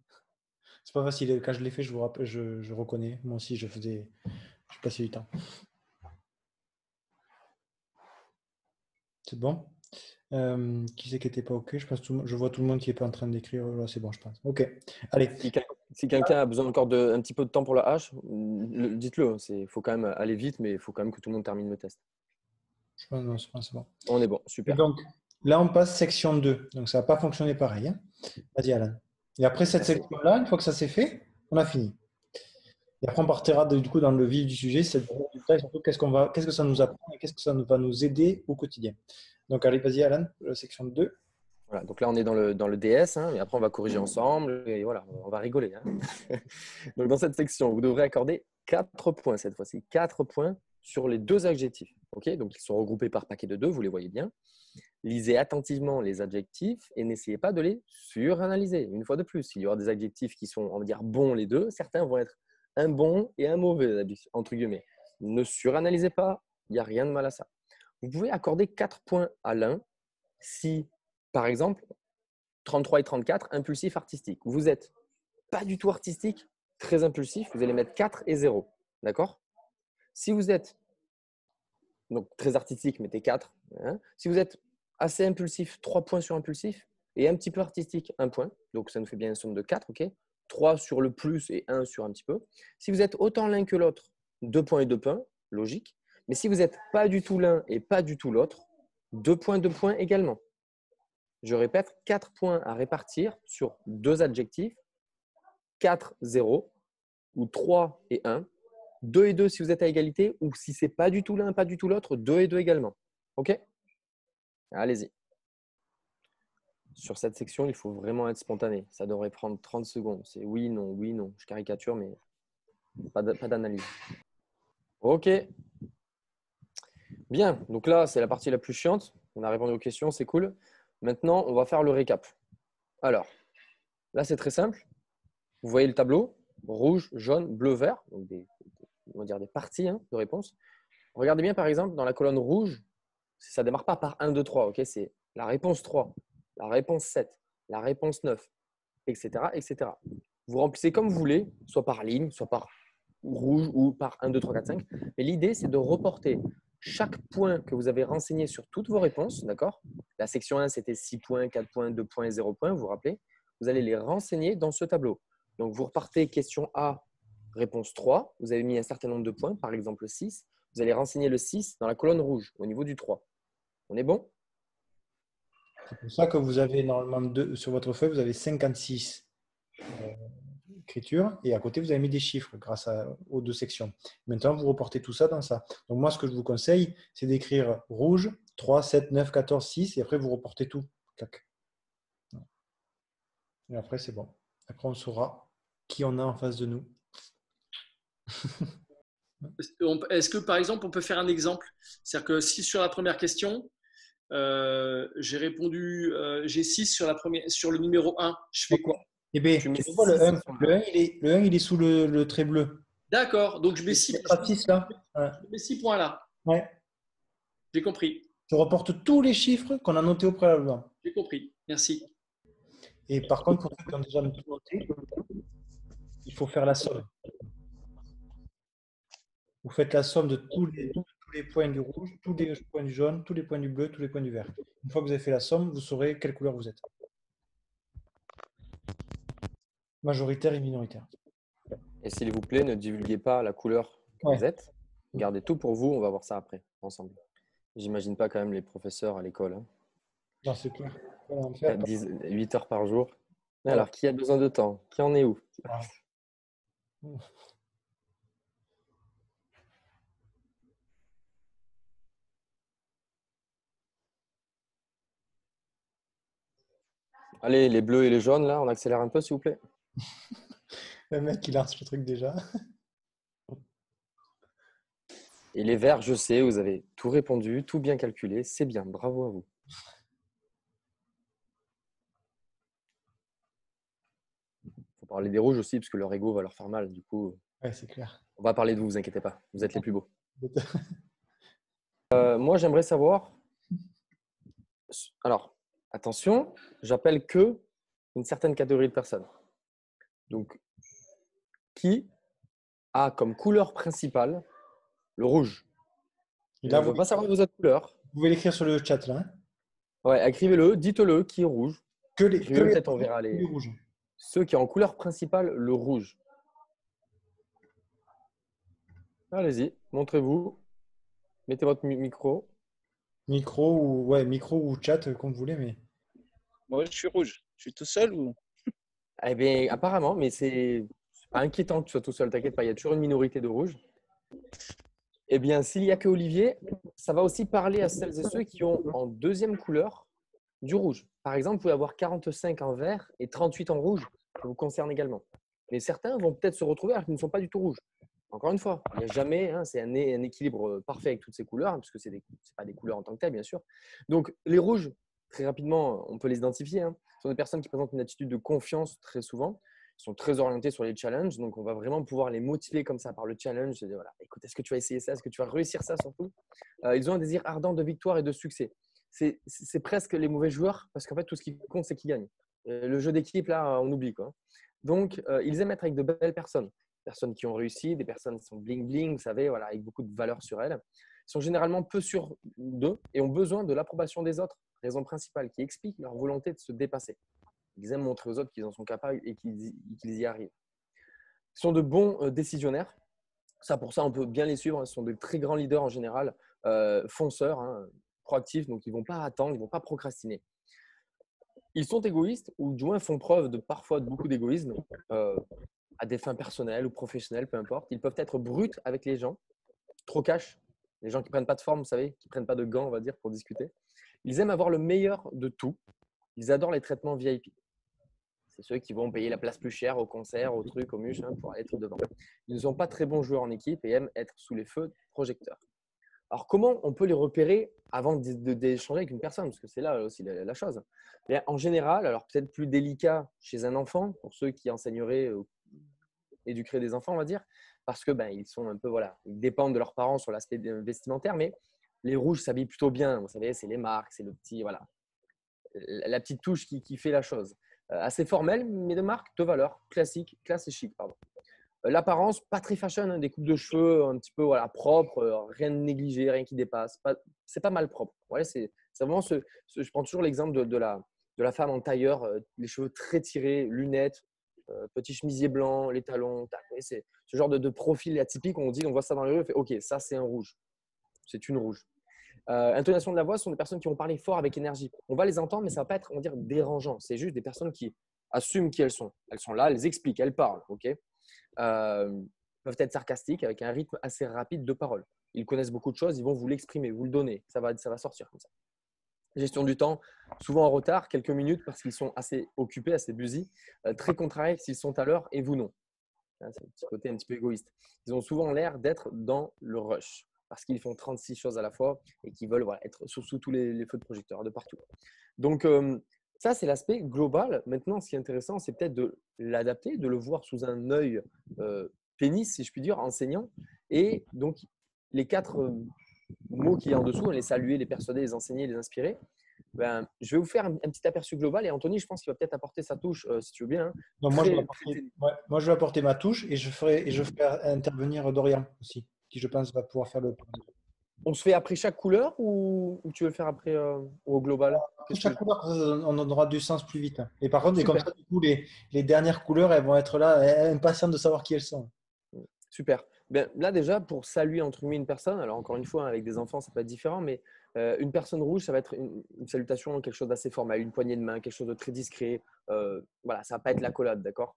C'est pas facile. Quand je l'ai fait, je reconnais. Moi aussi, je passais du temps. C'est bon. Qui c'est qui n'était pas OK? Je pense je vois tout le monde qui n'est pas en train d'écrire. Là, c'est bon, je pense. OK. Allez. Si quelqu'un a besoin encore un petit peu de temps pour la hache, dites-le. Il faut quand même aller vite, mais il faut quand même que tout le monde termine le test. Je pense, non, c'est bon. On est bon, Et super. donc, là, on passe section 2. Donc, ça n'a pas fonctionné pareil. Hein. Vas-y, Alan. Et après cette section-là, une fois que ça s'est fait, on a fini. Et après, on partira du coup dans le vif du sujet, c'est le résultat et surtout qu'est-ce que ça nous apprend et qu'est-ce que ça va nous aider au quotidien. Donc, allez, vas-y, Alan, la section 2. Voilà, donc là, on est dans le DS, hein, et après, on va corriger ensemble et voilà, on va rigoler. Hein. Donc, dans cette section, vous devrez accorder 4 points cette fois-ci. 4 points sur les 2 adjectifs. Okay, donc, ils sont regroupés par paquet de 2, vous les voyez bien. Lisez attentivement les adjectifs et n'essayez pas de les suranalyser. Une fois de plus, il y aura des adjectifs qui sont, on va dire, bons les deux. Certains vont être un bon et un mauvais, entre guillemets. Ne suranalysez pas, il n'y a rien de mal à ça. Vous pouvez accorder 4 points à l'un si, par exemple, 33 et 34, impulsif artistique. Vous n'êtes pas du tout artistique, très impulsif, vous allez mettre 4 et 0. D'accord? Si vous êtes donc très artistique, mettez 4. Hein. Si vous êtes assez impulsif, 3 points sur impulsif, et un petit peu artistique, 1 point. Donc ça nous fait bien une somme de 4, ok? 3 sur le plus et 1 sur un petit peu. Si vous êtes autant l'un que l'autre, 2 points et 2 points, logique. Mais si vous n'êtes pas du tout l'un et pas du tout l'autre, 2 points également. Je répète, 4 points à répartir sur 2 adjectifs, 4, 0, ou 3 et 1. 2 et 2 si vous êtes à égalité, ou si ce n'est pas du tout l'un, pas du tout l'autre, 2 et 2 également. OK? Allez-y. Sur cette section, il faut vraiment être spontané. Ça devrait prendre 30 secondes. C'est oui, non, oui, non. Je caricature, mais pas d'analyse. OK. Bien. Donc là, c'est la partie la plus chiante. On a répondu aux questions, c'est cool. Maintenant, on va faire le récap. Alors, là, c'est très simple. Vous voyez le tableau. Rouge, jaune, bleu, vert. Donc on va dire des parties de réponse. Regardez bien, par exemple, dans la colonne rouge, ça ne démarre pas par 1, 2, 3. Okay, c'est la réponse 3, la réponse 7, la réponse 9, etc., etc. Vous remplissez comme vous voulez, soit par ligne, soit par rouge ou par 1, 2, 3, 4, 5. Mais l'idée, c'est de reporter chaque point que vous avez renseigné sur toutes vos réponses. D'accord ? La section 1, c'était 6 points, 4 points, 2 points et 0 points. Vous vous rappelez ? Vous allez les renseigner dans ce tableau. Donc, vous repartez question A, réponse 3. Vous avez mis un certain nombre de points, par exemple 6. Vous allez renseigner le 6 dans la colonne rouge, au niveau du 3. On est bon? C'est pour ça que vous avez normalement sur votre feuille, vous avez 56 écritures et à côté, vous avez mis des chiffres grâce aux 2 sections. Maintenant, vous reportez tout ça dans ça. Donc, moi, ce que je vous conseille, c'est d'écrire rouge, 3, 7, 9, 14, 6 et après, vous reportez tout. Clac. Et après, c'est bon. Après, on saura qui on a en face de nous. Est-ce que, par exemple, on peut faire un exemple? C'est-à-dire que si sur la première question, j'ai répondu, j'ai 6 sur le numéro 1, je fais quoi? Eh bien, tu vois le 1, le 1, il est sous le trait bleu. D'accord, donc je mets 6 là. Je mets 6 points là. Ouais. J'ai compris. Tu reportes tous les chiffres qu'on a notés au préalable. J'ai compris, merci. Et par contre, pour ceux qui ont déjà tout noté, il faut faire la somme. Vous faites la somme de tous les points du rouge, tous les points du jaune, tous les points du bleu, tous les points du vert. Une fois que vous avez fait la somme, vous saurez quelle couleur vous êtes. Majoritaire et minoritaire. Et s'il vous plaît, ne divulguez pas la couleur que vous êtes. Gardez tout pour vous, on va voir ça après, ensemble. J'imagine pas quand même les professeurs à l'école. Hein. Non, c'est clair. 8 heures par jour. Alors, qui a besoin de temps? Qui en est où? Allez, les bleus et les jaunes, là, on accélère un peu, s'il vous plaît. Le mec, il lance le truc déjà. Et les verts, je sais, vous avez tout répondu, tout bien calculé. C'est bien, bravo à vous. Il faut parler des rouges aussi, parce que leur ego va leur faire mal. Du coup, ouais, c'est clair. On va parler de vous, vous inquiétez pas. Vous êtes les plus beaux. Moi, j'aimerais savoir… Alors, attention, j'appelle que une certaine catégorie de personnes. Donc, qui a comme couleur principale le rouge? Je ne veux pas savoir vos autres couleurs. Vous pouvez l'écrire sur le chat là. Hein. Ouais, écrivez-le, dites-le qui est rouge. Que les, Écrivez-le, peut-être on verra les rouges. ceux qui ont en couleur principale le rouge. Allez-y, montrez-vous. Mettez votre micro. Micro ou chat, comme vous voulez. Mais... Moi, je suis rouge. Je suis tout seul ou… Eh bien, apparemment, mais c'est pas inquiétant que tu sois tout seul, t'inquiète pas, il y a toujours une minorité de rouge. Eh bien, s'il n'y a que Olivier, ça va aussi parler à celles et ceux qui ont en deuxième couleur du rouge. Par exemple, vous pouvez avoir 45 en vert et 38 en rouge. Ça vous concerne également. Mais certains vont peut-être se retrouver alors qu'ils ne sont pas du tout rouges. Encore une fois, il n'y a jamais, c'est un équilibre parfait avec toutes ces couleurs, hein, puisque ce n'est pas des couleurs en tant que telles, bien sûr. Donc, les rouges, très rapidement, on peut les identifier. Ce sont des personnes qui présentent une attitude de confiance très souvent. Ils sont très orientés sur les challenges. Donc, on va vraiment pouvoir les motiver comme ça par le challenge. Voilà, écoute, est-ce que tu vas essayer ça? Est-ce que tu vas réussir ça surtout? Ils ont un désir ardent de victoire et de succès. C'est presque les mauvais joueurs parce qu'en fait, tout ce qui compte, c'est qu'ils gagnent. Le jeu d'équipe, là, on oublie, quoi. Donc, ils aiment être avec de belles personnes. Personnes qui ont réussi, des personnes qui sont bling-bling, vous savez, voilà, avec beaucoup de valeur sur elles. Ils sont généralement peu sûrs d'eux et ont besoin de l'approbation des autres. Raison principale qui explique leur volonté de se dépasser. Ils aiment montrer aux autres qu'ils en sont capables et qu'ils y arrivent. Ils sont de bons décisionnaires. Pour ça, on peut bien les suivre. Ce sont de très grands leaders en général, fonceurs, proactifs. Donc, ils ne vont pas attendre, ils ne vont pas procrastiner. Ils sont égoïstes ou du moins font preuve parfois de beaucoup d'égoïsme à des fins personnelles ou professionnelles, peu importe. Ils peuvent être bruts avec les gens, trop cash, les gens qui ne prennent pas de forme, vous savez, qui ne prennent pas de gants, on va dire, pour discuter. Ils aiment avoir le meilleur de tout. Ils adorent les traitements VIP. C'est ceux qui vont payer la place plus chère au concert, au truc, au muche, pour être devant. Ils ne sont pas très bons joueurs en équipe et aiment être sous les feux projecteurs. Alors, comment on peut les repérer avant d'échanger avec une personne? Parce que c'est là aussi la chose. Bien, en général, alors peut-être plus délicat chez un enfant, pour ceux qui enseigneraient, éduqueraient des enfants, on va dire, parce que ils sont un peu, voilà, ils dépendent de leurs parents sur l'aspect vestimentaire, mais les rouges s'habillent plutôt bien. Vous savez, c'est les marques, c'est le petit, voilà, la petite touche qui fait la chose. Assez formelle, mais de marque, de valeur, classique, classe et chic, pardon. L'apparence, pas très fashion, des coupes de cheveux un petit peu propres, rien de négligé, rien qui dépasse. C'est pas mal propre. Ouais, c'est vraiment je prends toujours l'exemple de la femme en tailleur, les cheveux très tirés, lunettes, petit chemisier blanc, les talons. C'est ce genre de profil atypique. On voit ça dans les rues, on fait OK, ça c'est un rouge. C'est une rouge. Intonation de la voix, ce sont des personnes qui vont parler fort avec énergie. On va les entendre, mais ça ne va pas être, on va dire, dérangeant. C'est juste des personnes qui assument qui elles sont. Elles sont là, elles expliquent, elles parlent. OK, peuvent être sarcastiques avec un rythme assez rapide de parole. Ils connaissent beaucoup de choses, ils vont vous l'exprimer, vous le donner. Ça va sortir comme ça. Gestion du temps, souvent en retard, quelques minutes parce qu'ils sont assez occupés, assez busy. Très contrariés s'ils sont à l'heure et vous non. C'est un petit côté un petit peu égoïste. Ils ont souvent l'air d'être dans le rush parce qu'ils font 36 choses à la fois et qu'ils veulent être sous tous les feux de projecteurs de partout. Donc, ça, c'est l'aspect global. Maintenant, ce qui est intéressant, c'est peut-être de l'adapter, de le voir sous un œil pénis, si je puis dire, enseignant. Et donc, les 4 mots qu'il y a en dessous, les saluer, les persuader, les enseigner, les inspirer. Je vais vous faire un petit aperçu global. Et Anthony, je pense qu'il va peut-être apporter sa touche, si tu veux bien. Non, moi, je vais apporter ma touche et je ferai intervenir Dorian aussi, qui je pense va pouvoir faire le. On se fait après chaque couleur ou tu veux le faire après au global? Après chaque couleur, on aura du sens plus vite. Et par contre, comme ça, du coup, les dernières couleurs, elles vont être là, impatientes de savoir qui elles sont. Super. Là, déjà, pour saluer entre guillemets une personne, alors encore une fois, avec des enfants, ça peut être différent, mais une personne rouge, ça va être une salutation, quelque chose d'assez formel, une poignée de main, quelque chose de très discret. Voilà, ça va pas être l'accolade, d'accord?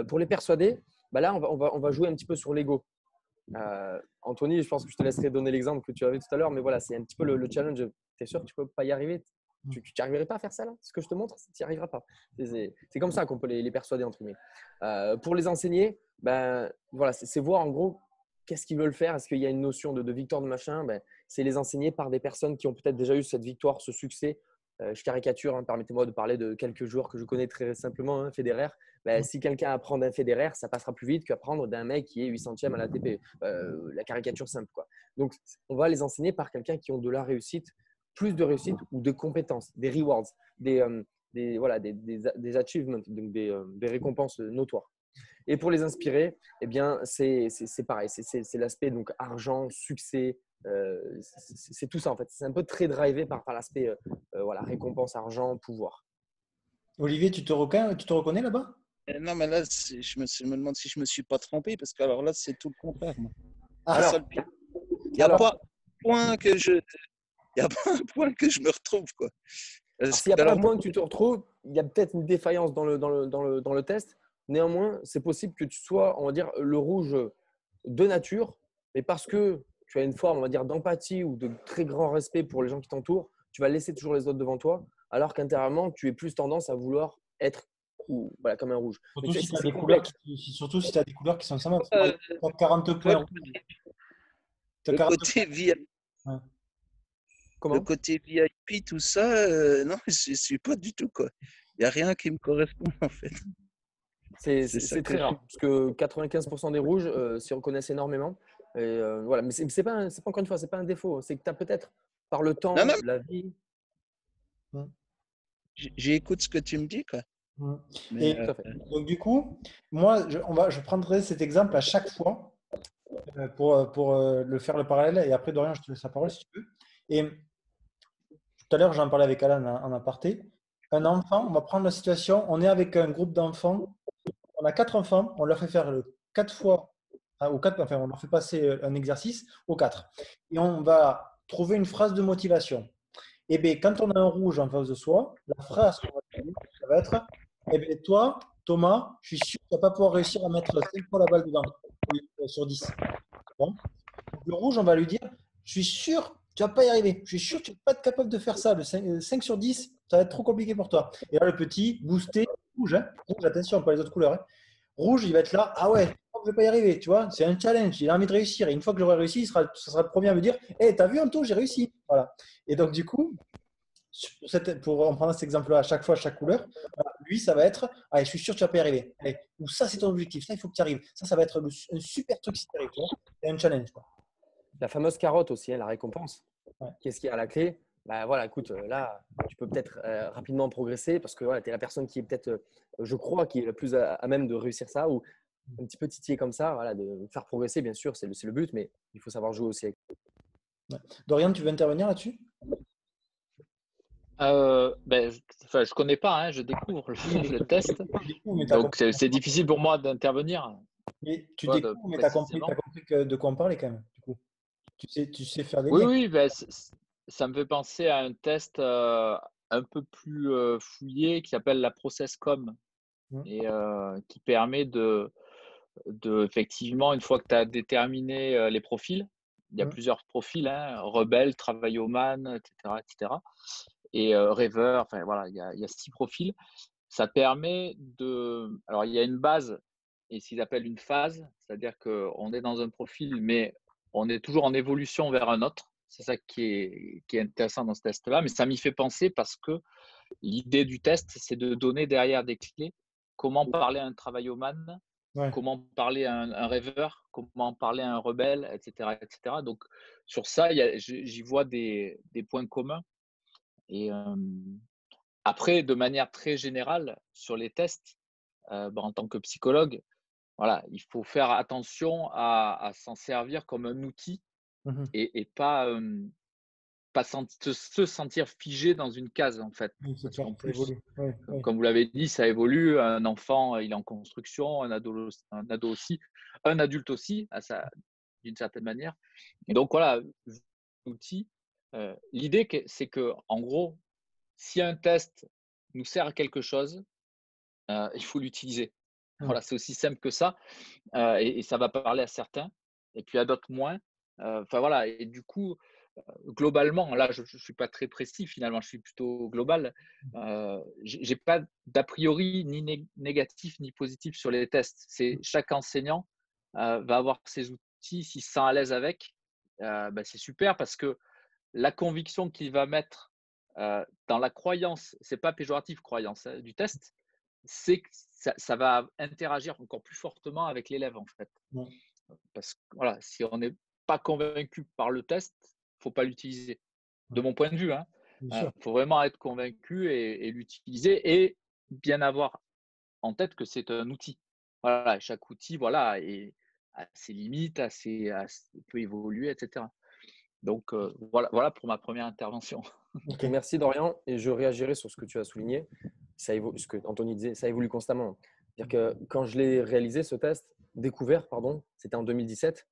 Pour les persuader, là, on va jouer un petit peu sur l'ego. Anthony, je pense que je te laisserai donner l'exemple que tu avais tout à l'heure, mais voilà, c'est un petit peu le challenge. Tu es sûr que tu ne peux pas y arriver? Tu n'y arriverais pas à faire ça là? Ce que je te montre, tu n'y arriveras pas. C'est comme ça qu'on peut les persuader, entre guillemets. Pour les enseigner, voilà, c'est voir en gros qu'est-ce qu'ils veulent faire. Est-ce qu'il y a une notion de victoire de machin? C'est les enseigner par des personnes qui ont peut-être déjà eu cette victoire, ce succès. Je caricature, permettez-moi de parler de quelques joueurs que je connais très simplement, Federer. Si quelqu'un apprend d'un Federer, ça passera plus vite qu'apprendre d'un mec qui est 800e à l'ATP. La caricature simple, quoi. Donc, on va les enseigner par quelqu'un qui ont de la réussite, plus de réussite ou de compétences, des rewards, des achievements, donc des récompenses notoires. Et pour les inspirer, eh bien, c'est pareil. C'est l'aspect donc argent, succès, C'est tout ça en fait. C'est un peu très drivé par l'aspect voilà, récompense, argent, pouvoir. Olivier, tu te reconnais là-bas? Non, mais là, je me demande si je me suis pas trompé, parce que alors là, c'est tout le contraire, moi. Ah, C'est ça Alors, le pire. Il n'y a alors, pas un point que je, il y a pas un point que je me retrouve, quoi. alors, s'il n'y a pas Alors, un point que tu te retrouves, il y a peut-être une défaillance dans le test. Néanmoins, c'est possible que tu sois, on va dire, le rouge de nature, mais parce que tu as une forme, on va dire, d'empathie ou de très grand respect pour les gens qui t'entourent, tu vas laisser toujours les autres devant toi, alors qu'intérieurement, tu es plus tendance à vouloir être voilà, comme un rouge. Mais surtout si tu as c'est des couleurs, complexe. surtout si tu as des couleurs qui sont semblantes. euh, Tu as 40 tu vois, points rouges. T'as le 40 côté VIP, Ouais. le Comment? côté VIP, tout ça, non, je suis pas du tout, quoi. Il n'y a rien qui me correspond, en fait. C'est ça C'est que très je suis. rare, parce que 95% des rouges s'y reconnaissent énormément. Et, voilà. Mais c'est pas, encore une fois, c'est pas un défaut. C'est que tu as peut-être, par le Non, temps, non, la vie. j'écoute ce que tu me dis, quoi. Mm. Mais Et Tout à fait. donc, du coup, moi, je prendrai cet exemple à chaque fois pour le faire le parallèle. Et après, Dorian, je te laisse la parole si tu veux. Et tout à l'heure, j'en parlais avec Alan en aparté. Un enfant, on va prendre la situation, on est avec un groupe d'enfants, on a 4 enfants, on leur fait faire le 4 fois, ou 4, enfin, on leur fait passer un exercice aux 4. Et on va trouver une phrase de motivation. Et bien, quand on a un rouge en face de soi, la phrase qu'on va dire, ça va être eh bien, toi, Thomas, je suis sûr que tu ne vas pas pouvoir réussir à mettre 5 fois la balle dedans sur 10. Bon. Donc, le rouge, on va lui dire je suis sûr que tu ne vas pas y arriver. Je suis sûr que tu ne vas pas être capable de faire ça. Le 5 sur 10, ça va être trop compliqué pour toi. Et là, le petit, boosté, rouge, hein. Rouge, attention, pas les autres couleurs. Hein. Rouge, il va être là. Ah ouais, je crois que je ne vais pas y arriver. Tu vois, c'est un challenge. Il a envie de réussir. Et une fois que j'aurai réussi, ça sera le premier à me dire hé, t'as vu, Anto, j'ai réussi. Voilà. Et donc, du coup, pour en prendre cet exemple-là, à chaque fois, à chaque couleur, voilà, lui, ça va être allez, je suis sûr que tu vas pas y arriver. Allez, ou ça, c'est ton objectif. Ça, il faut que tu y arrives. Ça va être un super truc si tu y arrives. C'est un challenge. Quoi. La fameuse carotte aussi, hein, la récompense. Ouais. Qu'est-ce qu'il y a à la clé? Bah, voilà, écoute, là, tu peux peut-être rapidement progresser parce que voilà, tu es la personne qui est peut-être, je crois, qui est le plus à même de réussir ça ou un petit peu titiller comme ça, voilà, de faire progresser, bien sûr, c'est le but, mais il faut savoir jouer aussi avec. Ouais. Dorian, tu veux intervenir là-dessus? Je connais pas, hein, je découvre le test. Tu découvres, mais Donc, c'est difficile pour moi d'intervenir. Mais tu Toi, découvres, mais tu as compris, précisément. de quoi on parlait quand même. Du coup. Tu sais faire des Oui, liens. oui, ça me fait penser à un test un peu plus fouillé qui s'appelle la ProcessCom et qui permet effectivement, une fois que tu as déterminé les profils, il y a plusieurs profils, hein, rebelle, travailloman, etc., etc. Et rêveur, enfin voilà, il y a 6 profils. Ça permet alors il y a une base et ce qu'ils appellent une phase, c'est-à-dire qu'on est dans un profil, mais on est toujours en évolution vers un autre. C'est ça qui est intéressant dans ce test-là, mais ça m'y fait penser parce que l'idée du test, c'est de donner derrière des clés comment parler à un travailloman, Ouais. comment parler à un rêveur, comment parler à un rebelle, etc. etc. Donc, sur ça, j'y vois des points communs. Et après, de manière très générale, sur les tests, en tant que psychologue, voilà, il faut faire attention à s'en servir comme un outil et pas se sentir figé dans une case, en fait. Oui, c'est Parce clair, qu'en ça plus, évolue. Ouais, ouais. comme vous l'avez dit, ça évolue. Un enfant, il est en construction, un ado aussi, un adulte aussi, d'une certaine manière. Et donc, voilà, l'outil. L'idée, c'est que, en gros, si un test nous sert à quelque chose, il faut l'utiliser. Voilà, c'est aussi simple que ça. Et ça va parler à certains, et puis à d'autres moins. Enfin voilà, et du coup, globalement, là, je ne suis pas très précis finalement, je suis plutôt global. J'ai pas d'a priori ni négatif ni positif sur les tests. C'est chaque enseignant va avoir ses outils, s'il se sent à l'aise avec, c'est super parce que la conviction qu'il va mettre dans la croyance, c'est pas péjoratif croyance du test, c'est que ça va interagir encore plus fortement avec l'élève en fait. Ouais. Parce que voilà, si on n'est pas convaincu par le test, faut pas l'utiliser. De mon point de vue, hein. Faut vraiment être convaincu et l'utiliser et bien avoir en tête que c'est un outil. Voilà, chaque outil, voilà, a ses limites, peut évoluer, etc. Donc, voilà pour ma première intervention. Ok. Merci Dorian, et je réagirai sur ce que tu as souligné. Ce que Anthony disait, ça évolue constamment. C'est-à-dire que quand je l'ai réalisé, ce test, découvert, pardon, c'était en 2017.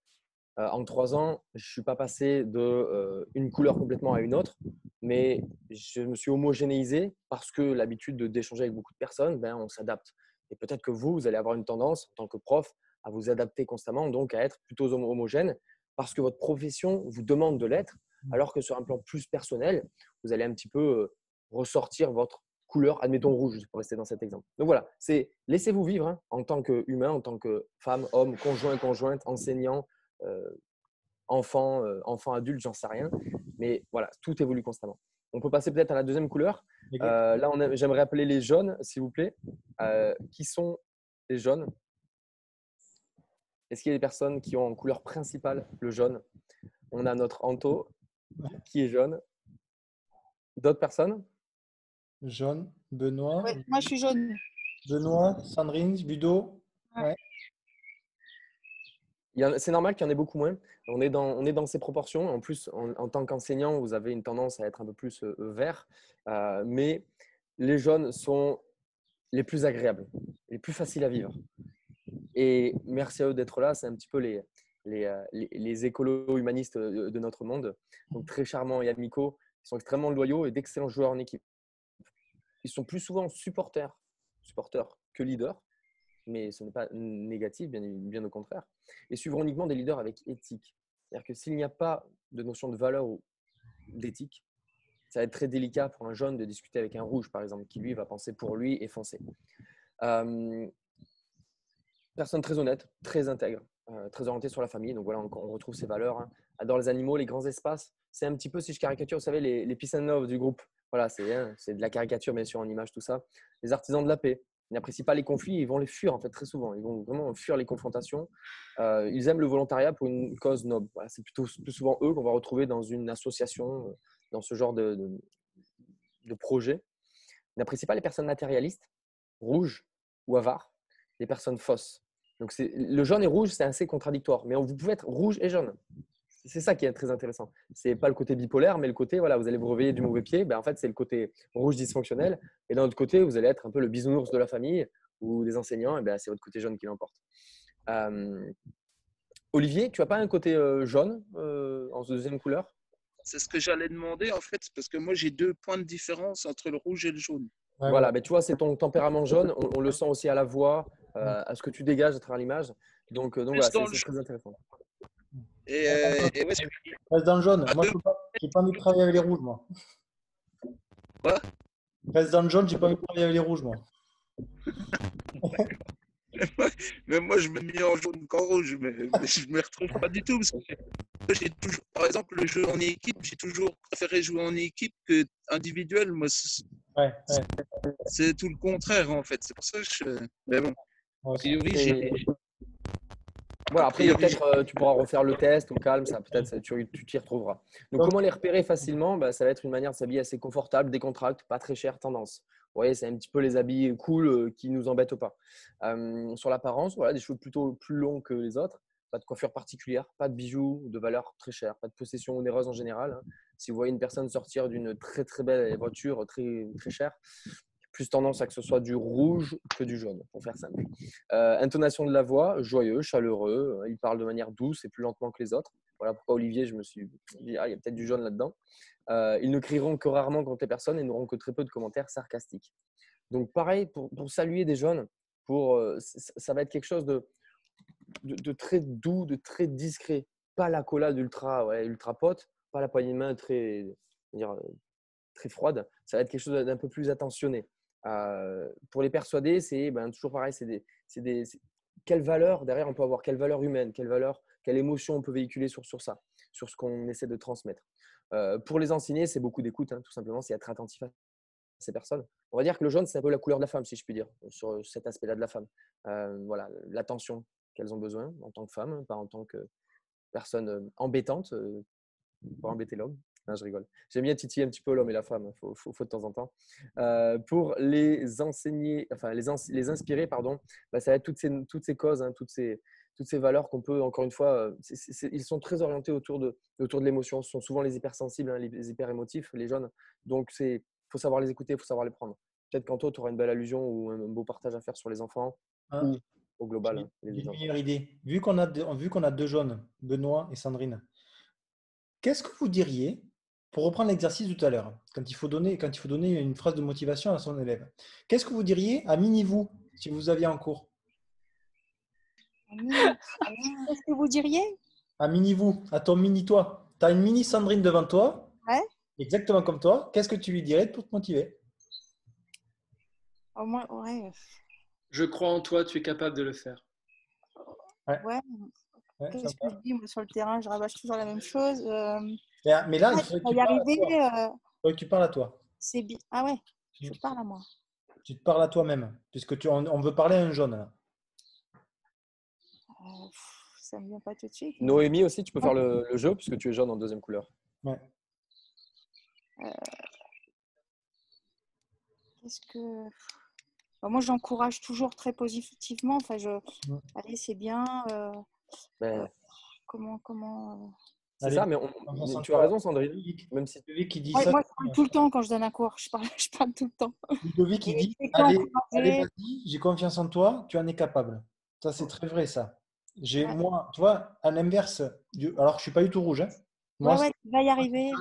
En 3 ans, je ne suis pas passé d'une couleur complètement à une autre, mais je me suis homogénéisé parce que l'habitude d'échanger avec beaucoup de personnes, ben, on s'adapte. Et peut-être que vous allez avoir une tendance, en tant que prof, à vous adapter constamment, donc à être plutôt homogène, parce que votre profession vous demande de l'être, alors que sur un plan plus personnel, vous allez un petit peu ressortir votre couleur, admettons rouge, pour rester dans cet exemple. Donc voilà, c'est laissez-vous vivre hein, en tant qu'humain, en tant que femme, homme, conjoint, conjointe, enseignant, enfant, adulte, j'en sais rien. Mais voilà, tout évolue constamment. On peut passer peut-être à la deuxième couleur. Là, j'aimerais appeler les jaunes, s'il vous plaît. Qui sont les jaunes? Est-ce qu'il y a des personnes qui ont en couleur principale le jaune? On a notre Anto qui est jaune. D'autres personnes? Jaune, Benoît. Ouais, moi, je suis jaune. Benoît, Sandrine, Ludo. Ouais. C'est normal qu'il y en ait beaucoup moins. On est dans ces proportions. En plus, en tant qu'enseignant, vous avez une tendance à être un peu plus vert. Mais les jaunes sont les plus agréables, les plus faciles à vivre. Et merci à eux d'être là. C'est un petit peu les écolos humanistes de notre monde. Donc, très charmants et amicaux. Ils sont extrêmement loyaux et d'excellents joueurs en équipe. Ils sont plus souvent supporters que leaders. Mais ce n'est pas négatif, bien au contraire. Et suivront uniquement des leaders avec éthique. C'est-à-dire que s'il n'y a pas de notion de valeur ou d'éthique, ça va être très délicat pour un jaune de discuter avec un rouge, par exemple, qui lui va penser pour lui et foncer. Personne très honnête, très intègre, très orientée sur la famille. Donc voilà, on retrouve ces valeurs. Hein. Adore les animaux, les grands espaces. C'est un petit peu, si je caricature, vous savez, les peace and love du groupe. Voilà, c'est de la caricature, bien sûr, en image, tout ça. Les artisans de la paix. Ils n'apprécient pas les conflits, ils vont les fuir en fait très souvent. Ils vont vraiment fuir les confrontations. Ils aiment le volontariat pour une cause noble. Voilà, c'est plutôt plus souvent eux qu'on va retrouver dans une association, dans ce genre de projet. Ils n'apprécient pas les personnes matérialistes, rouges ou avares, les personnes fausses. Donc le jaune et rouge, c'est assez contradictoire. Mais vous pouvez être rouge et jaune. C'est ça qui est très intéressant. Ce n'est pas le côté bipolaire, mais le côté, voilà, vous allez vous réveiller du mauvais pied. Ben, en fait, c'est le côté rouge dysfonctionnel. Et d'un autre côté, vous allez être un peu le bisounours de la famille ou des enseignants. Et ben, c'est votre côté jaune qui l'emporte. Olivier, tu n'as pas un côté jaune en deuxième couleur? C'est ce que j'allais demander, en fait, parce que moi, j'ai 2 points de différence entre le rouge et le jaune. Ouais, voilà, ben, tu vois, c'est ton tempérament jaune. On le sent aussi à la voix, à ce que tu dégages à travers l'image. Donc voilà, c'est très intéressant. Et ouais, Reste dans le jaune. Moi, j'ai pas envie de travailler avec les rouges, moi. Quoi? Reste dans le jaune, j'ai pas envie de travailler avec les rouges, moi. Mais moi, je me mets en jaune qu'en rouge, mais je me retrouve pas du tout. Parce que j'ai toujours, par exemple, le jeu en équipe, j'ai toujours préféré jouer en équipe que individuel. Moi, c'est tout le contraire, en fait. C'est pour ça que mais bon, a priori, voilà, après, peut-être tu pourras refaire le test au calme, ça peut-être tu t'y retrouveras. Donc, comment les repérer facilement? Ça va être une manière de s'habiller assez confortable, décontracte, pas très cher, tendance. Vous voyez, c'est un petit peu les habits cool qui ne nous embêtent pas. Sur l'apparence, voilà, des cheveux plutôt plus longs que les autres, pas de coiffure particulière, pas de bijoux de valeur très chère, pas de possession onéreuse en général. Hein. Si vous voyez une personne sortir d'une très très belle voiture très très chère, plus tendance à que ce soit du rouge que du jaune, pour faire simple. Intonation de la voix, joyeux, chaleureux. Il parle de manière douce et plus lentement que les autres. Voilà pourquoi Olivier, je me suis dit, il y a peut-être du jaune là-dedans. Ils ne crieront que rarement contre les personnes et n'auront que très peu de commentaires sarcastiques. Donc pareil, pour saluer des jaunes, ça va être quelque chose de très doux, de très discret. Pas l'accolade ultra pote, pas la poignée de main très froide. Ça va être quelque chose d'un peu plus attentionné. Pour les persuader, c'est toujours pareil. Quelle valeur derrière on peut avoir, quelle valeur humaine, quelle émotion on peut véhiculer sur ça, sur ce qu'on essaie de transmettre. Pour les enseigner, c'est beaucoup d'écoute, hein, tout simplement, c'est être attentif à ces personnes. On va dire que le jaune, c'est un peu la couleur de la femme, si je puis dire, sur cet aspect-là de la femme. Voilà, l'attention qu'elles ont besoin en tant que femme, pas en tant que personne embêtante pour embêter l'homme. Non, je rigole. J'aime bien titiller un petit peu l'homme et la femme, faut de temps en temps. Pour les enseigner, enfin les inspirer, pardon, ça va être toutes ces causes, hein, toutes ces toutes ces valeurs qu'on peut, encore une fois, ils sont très orientés autour de l'émotion. Ce sont souvent les hypersensibles, hein, les hyper émotifs, les jeunes. Donc, il faut savoir les écouter, il faut savoir les prendre. Peut-être qu'Anto, tu auras une belle allusion ou un beau partage à faire sur les enfants ou au global. J'ai une meilleure idée. Vu qu'on a deux jeunes, Benoît et Sandrine, qu'est-ce que vous diriez, pour reprendre l'exercice tout à l'heure, quand il faut donner une phrase de motivation à son élève, qu'est-ce que vous diriez à mini-vous, si vous aviez en cours? Qu'est-ce que vous diriez? À mini-vous, à ton mini-toi. Tu as une mini Sandrine devant toi, Ouais. exactement comme toi. Qu'est-ce que tu lui dirais pour te motiver? Au moins, ouais. Je crois en toi, tu es capable de le faire. Ouais. Qu'est-ce que je dis moi, sur le terrain? Je rabâche toujours la même chose. Mais là, il faudrait que tu parles à toi. Il faudrait que tu parles à toi. C'est bien. Ah ouais, je parle à moi. Tu te parles à toi-même, puisque on veut parler à un jeune. Là. Ça ne me vient pas tout de suite. Noémie aussi, tu peux faire le jeu, puisque tu es jaune en deuxième couleur. Ouais. Qu'est-ce que… Moi, j'encourage toujours très positivement. Enfin, allez, c'est bien. Comment C'est ça, mais tu as raison, Sandrine. Même si Ludovic qui dit ça. ça. Moi, je parle tout le temps quand je donne un cours. Je parle tout le temps. Ludovic qui dit allez, vas-y, j'ai confiance en toi, tu en es capable. Ça, c'est très vrai, ça. Moi, tu vois, à l'inverse, alors je ne suis pas du tout rouge. Hein. Moi, tu vas y arriver.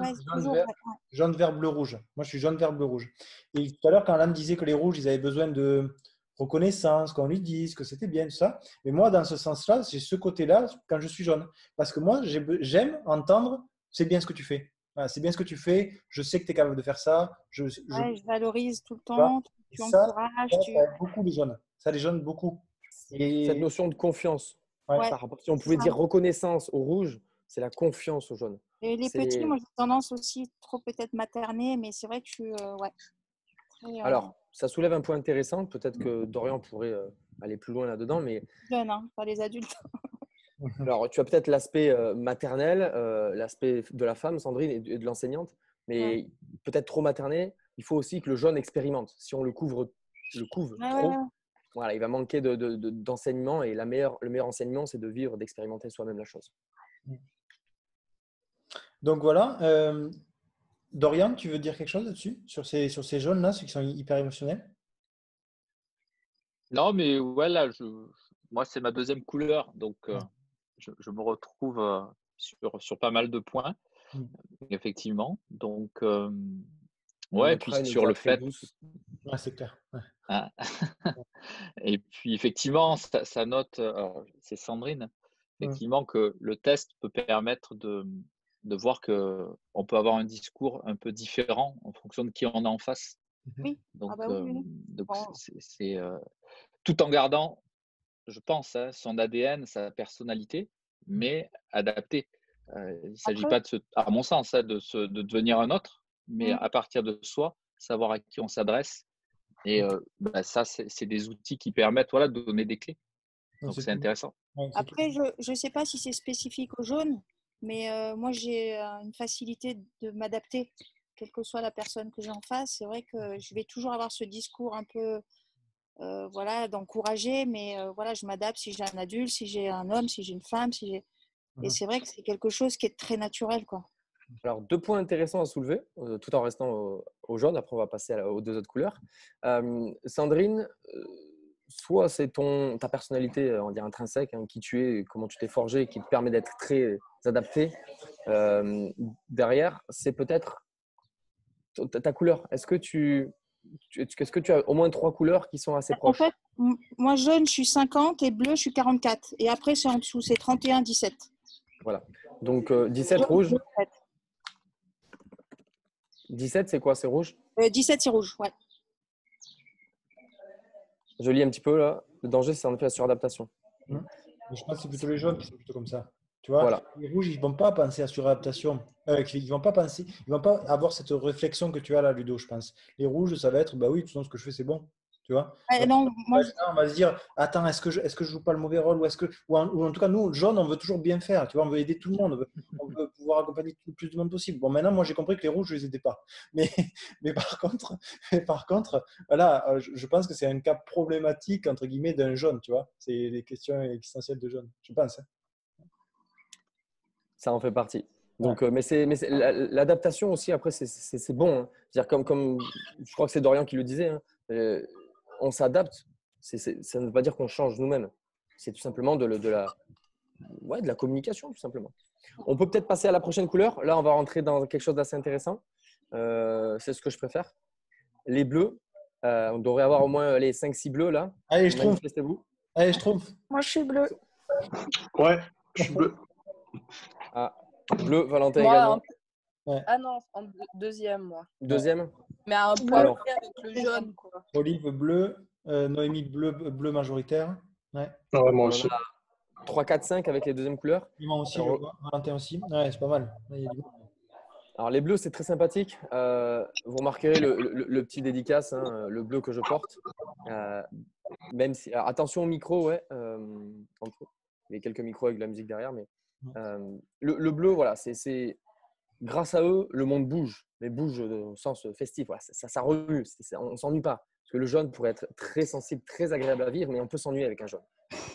Jaune, vert, bleu, rouge. Moi, je suis jaune, vert, bleu, rouge. Et tout à l'heure, quand Alain me disait que les rouges, ils avaient besoin de reconnaissance, qu'on lui dise que c'était bien, tout ça. Mais moi, dans ce sens-là, j'ai ce côté-là quand je suis jaune. Parce que moi, j'aime entendre c'est bien ce que tu fais. Voilà, c'est bien ce que tu fais. Je sais que tu es capable de faire ça. Je valorise tout le temps. Tu encourages. Ça aide beaucoup les jeunes. Ça les jeunes beaucoup. Et… Cette notion de confiance. Si on pouvait dire reconnaissance au rouge, c'est la confiance aux jaunes. Et les petits, moi, j'ai tendance aussi trop peut-être materner, mais c'est vrai que je suis… Alors, ça soulève un point intéressant. Peut-être que Dorian pourrait aller plus loin là-dedans. Mais… Jeunes, hein, pas les adultes. Alors, tu as peut-être l'aspect maternel, l'aspect de la femme, Sandrine, et de l'enseignante. Mais peut-être trop materné, il faut aussi que le jeune expérimente. Si on le couve trop… Voilà, il va manquer d'enseignement et le meilleur enseignement, c'est de vivre, d'expérimenter soi-même la chose. Donc voilà. Dorian, tu veux dire quelque chose là-dessus, sur ces jeunes-là, ceux qui sont hyper émotionnels? Non, mais ouais, là, moi, c'est ma deuxième couleur, donc je me retrouve sur pas mal de points, effectivement. Donc, et puis sur le fait… c'est clair. Ah. Et puis, effectivement, ça note, c'est Sandrine, effectivement, que le test peut permettre de voir qu'on peut avoir un discours un peu différent en fonction de qui on a en face. Oui. Donc, c'est tout en gardant, je pense, son ADN, sa personnalité, mais adapté. Il ne s'agit pas, à mon sens, de devenir un autre, mais à partir de soi, savoir à qui on s'adresse. Et ça, c'est des outils qui permettent de donner des clés. Donc, c'est intéressant. Après, je ne sais pas si c'est spécifique aux jaunes, mais moi, j'ai une facilité de m'adapter, quelle que soit la personne que j'ai en face. C'est vrai que je vais toujours avoir ce discours un peu d'encourager, mais je m'adapte si j'ai un adulte, si j'ai un homme, si j'ai une femme. Et c'est vrai que c'est quelque chose qui est très naturel, quoi. Alors, 2 points intéressants à soulever, tout en restant au jaune. Après, on va passer aux 2 autres couleurs. Sandrine, soit c'est ta personnalité, on dirait intrinsèque, qui tu es, comment tu t'es forgé, qui te permet d'être très adapté. Derrière, c'est peut-être ta couleur. Est-ce que tu as au moins 3 couleurs qui sont assez proches? En fait, moi, jaune, je suis 50 et bleu, je suis 44. Et après, c'est en dessous, c'est 31, 17. Voilà. Donc, 17 rouge. 17, c'est quoi? C'est rouge? 17, c'est rouge, ouais. Je lis un petit peu là. Le danger, c'est en effet la suradaptation. Je pense que c'est plutôt les jaunes qui sont plutôt comme ça. Tu vois, les rouges, ils ne vont pas penser à suradaptation. Ils ne vont pas avoir cette réflexion que tu as là, Ludo, je pense. Les rouges, ça va être, bah oui, tout ce que je fais, c'est bon. Tu vois? Ah, non, moi, On va se dire, attends, est-ce que je joue pas le mauvais rôle ou en tout cas, nous, jaune, on veut toujours bien faire. Tu vois, on veut aider tout le monde. On veut pouvoir accompagner le plus de monde possible. Bon, maintenant, moi, j'ai compris que les rouges, je les aidais pas. Mais, mais par contre, voilà, je pense que c'est un cas problématique, entre guillemets, d'un jaune. Tu vois, c'est les questions existentielles de jaune. Je pense. Hein. Ça en fait partie. Donc, l'adaptation aussi, après, c'est bon. Hein. C'est-à-dire, comme je crois que c'est Dorian qui le disait, hein, on s'adapte. Ça ne veut pas dire qu'on change nous-mêmes. C'est tout simplement de la communication, tout simplement. On peut peut-être passer à la prochaine couleur. Là, on va rentrer dans quelque chose d'assez intéressant. C'est ce que je préfère. Les bleus. On devrait avoir au moins les 5-6 bleus là. Allez, je trouve. Manifestez-vous. Allez, je trouve. moi, je suis bleue. Ouais, je suis bleu. Ah, bleu, Valentin Moi, également. Ouais. Ah non, en deuxième, moi. Deuxième. Mais un point Alors. avec le jaune, quoi. Olive bleu, Noémie bleu majoritaire. Ouais. Ah ouais, moi On aussi. a 3, 4, 5 avec les deuxièmes couleurs. Moi aussi, Alors, je vois. Valentin aussi. Ouais, c'est pas mal. Là, il y a du monde. Alors, les bleus, c'est très sympathique. Vous remarquerez le petit dédicace, hein, le bleu que je porte. Même si, alors, attention au micro, ouais. Il y a quelques micros avec de la musique derrière, mais le bleu, voilà, c'est grâce à eux, le monde bouge, mais bouge au sens festif. Voilà, ça remue. On ne s'ennuie pas. Parce que le jaune pourrait être très sensible, très agréable à vivre, mais on peut s'ennuyer avec un jaune.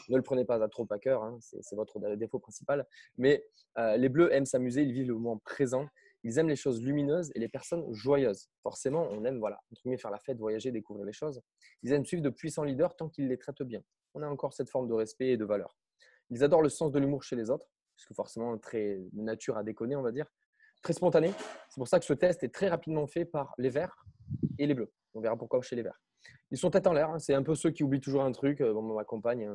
Ne le prenez pas à trop à cœur, hein, c'est votre défaut principal. Mais les bleus aiment s'amuser, ils vivent le moment présent. Ils aiment les choses lumineuses et les personnes joyeuses. Forcément, on aime, voilà, entre guillemets, faire la fête, voyager, découvrir les choses. Ils aiment suivre de puissants leaders tant qu'ils les traitent bien. On a encore cette forme de respect et de valeur. Ils adorent le sens de l'humour chez les autres, parce que forcément, très de nature à déconner, on va dire. Très spontané. C'est pour ça que ce test est très rapidement fait par les verts et les bleus. On verra pourquoi chez les verts. Ils sont tête en l'air. Hein. C'est un peu ceux qui oublient toujours un truc. Ma compagne,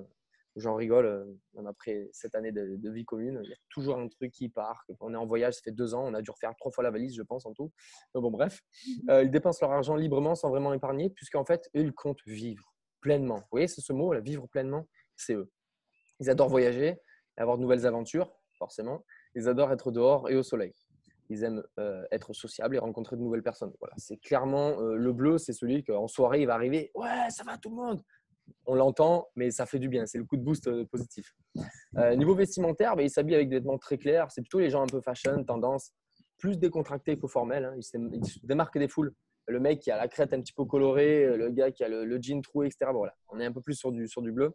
j'en rigole. Même après cette année de vie commune, il y a toujours un truc qui part. On est en voyage, ça fait 2 ans. On a dû refaire 3 fois la valise, je pense, en tout. Donc, bref. Ils dépensent leur argent librement sans vraiment épargner, puisqu'en fait, eux, ils comptent vivre pleinement. Vous voyez, c'est ce mot, là, vivre pleinement, c'est eux. Ils adorent voyager, avoir de nouvelles aventures, forcément. Ils adorent être dehors et au soleil. Ils aiment être sociables et rencontrer de nouvelles personnes. Voilà, c'est clairement le bleu, c'est celui qu'en soirée, il va arriver. Ouais, ça va tout le monde. On l'entend, mais ça fait du bien. C'est le coup de boost positif. Niveau vestimentaire, ils s'habillent avec des vêtements très clairs. C'est plutôt les gens un peu fashion, tendance, plus décontractés qu'au formel. Hein. Ils se démarquent des foules. Le mec qui a la crête un petit peu colorée, le gars qui a le jean troué, etc. Bon, voilà, on est un peu plus sur du bleu.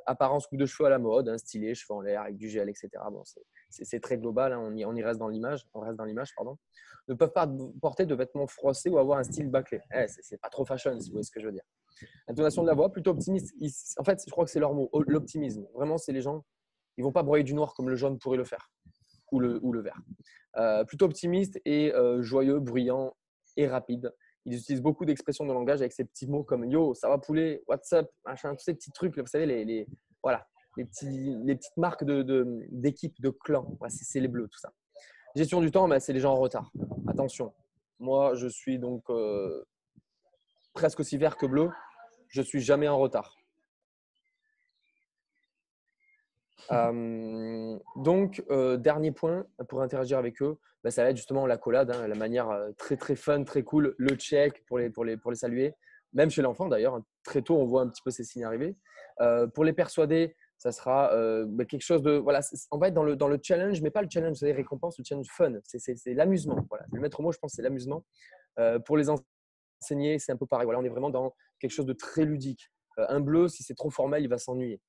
Apparence coupe de cheveux à la mode, hein, stylé, cheveux en l'air avec du gel, etc. Bon, c'est très global, hein, on y reste dans l'image, pardon. Ne peuvent pas porter de vêtements froissés ou avoir un style bâclé. C'est pas trop fashion, si vous voyez ce que je veux dire. Intonation de la voix, plutôt optimiste. En fait, je crois que c'est leur mot, l'optimisme. Vraiment, c'est les gens, ils vont pas broyer du noir comme le jaune pourrait le faire, ou le vert. Plutôt optimiste et joyeux, bruyant et rapide. Ils utilisent beaucoup d'expressions de langage avec ces petits mots comme yo, ça va poulet, what's up, machin, tous ces petits trucs. Vous savez, voilà, les petites marques d'équipe, de clan. Voilà, c'est les bleus, tout ça. Gestion du temps, c'est les gens en retard. Attention, moi, je suis donc presque aussi vert que bleu. Je suis jamais en retard. Donc, dernier point pour interagir avec eux, ça va être justement l'accolade, hein, la manière très très fun, très cool, le check pour les saluer. Même chez l'enfant d'ailleurs, hein, très tôt on voit un petit peu ces signes arriver. Pour les persuader, ça sera quelque chose de voilà, on va être dans le challenge, mais pas le challenge des récompenses, le challenge fun, c'est l'amusement. Voilà, le maître mot, je pense, c'est l'amusement. Pour les enseigner, c'est un peu pareil. Voilà, on est vraiment dans quelque chose de très ludique. Un bleu, si c'est trop formel, il va s'ennuyer.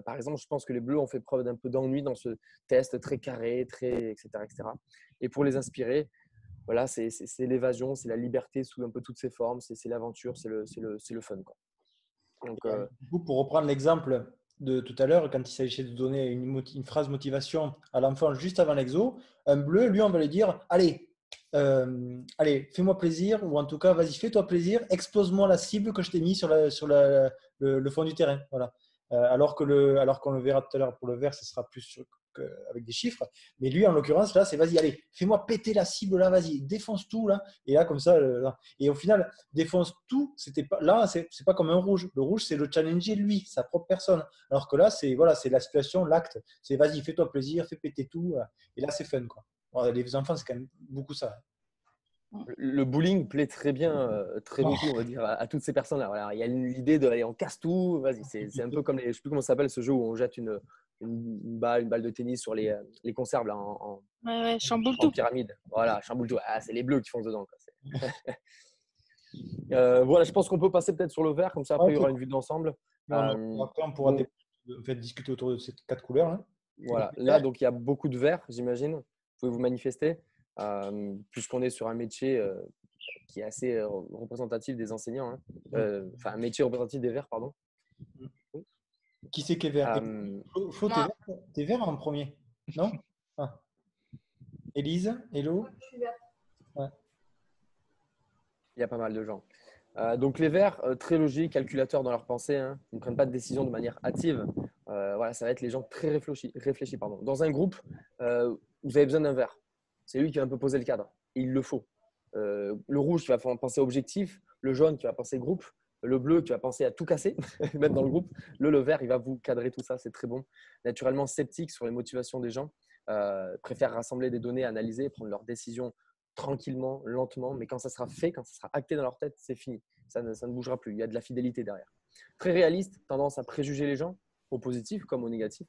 Par exemple, je pense que les bleus ont fait preuve d'un peu d'ennui dans ce test très carré, etc., etc. Et pour les inspirer, voilà, c'est l'évasion, c'est la liberté sous un peu toutes ses formes, c'est l'aventure, c'est le fun, quoi. Donc, du coup, pour reprendre l'exemple de tout à l'heure, quand il s'agissait de donner une phrase motivation à l'enfant juste avant l'exo, un bleu, lui, on va lui dire allez, fais-moi plaisir, ou en tout cas, vas-y, fais-toi plaisir, explose-moi la cible que je t'ai mis sur le fond du terrain. Voilà. Alors qu'on le verra tout à l'heure pour le vert, ce sera plus avec des chiffres. Mais lui, en l'occurrence, là, c'est vas-y, allez, fais-moi péter la cible là, vas-y, défonce tout là. Et là, comme ça, et au final, défonce tout. C'était pas là, c'est pas comme un rouge. Le rouge, c'est le challenger lui, sa propre personne. Alors que là, c'est la situation, l'acte. C'est vas-y, fais-toi plaisir, fais péter tout. Et là, c'est fun, quoi. Bon, les enfants, c'est quand même beaucoup ça. Le bowling plaît très bien, très beaucoup, on va dire, à toutes ces personnes-là. Voilà, il y a l'idée de, allez, on casse tout. Vas-y, c'est un peu comme je ne sais plus comment ça s'appelle ce jeu où on jette une balle de tennis sur les conserves là, Ouais, chamboule en tout. pyramide. Voilà, chamboule tout. Ah, c'est les bleus qui foncent dedans, quoi. Voilà, je pense qu'on peut passer peut-être sur le vert, comme ça après il y aura une vue d'ensemble. Après, on pourra Donc, discuter autour de ces 4 couleurs. Hein. voilà, là, donc il y a beaucoup de vert, j'imagine. Vous pouvez vous manifester, puisqu'on est sur un métier qui est assez représentatif des enseignants. Hein. Enfin, un métier représentatif des verts, pardon. Qui c'est qui est vert? Flo, Moi. t'es vert en premier? Non? Ah. Élise, Hello? Ouais. Il y a pas mal de gens. Donc les verts, très logiques, calculateurs dans leurs pensées, hein. Ils ne prennent pas de décision de manière hâtive. Voilà, ça va être les gens très réfléchis, pardon. Dans un groupe, vous avez besoin d'un vert. C'est lui qui va un peu poser le cadre. Et il le faut. Le rouge qui va penser objectif, le jaune qui va penser groupe, le bleu qui va penser à tout casser, mettre dans le groupe. Le vert, il va vous cadrer tout ça, c'est très bon. Naturellement sceptique sur les motivations des gens, préfère rassembler des données, analyser, prendre leurs décisions tranquillement, lentement, mais quand ça sera fait, quand ça sera acté dans leur tête, c'est fini. Ça ne bougera plus. Il y a de la fidélité derrière. Très réaliste, tendance à préjuger les gens, au positif comme au négatif.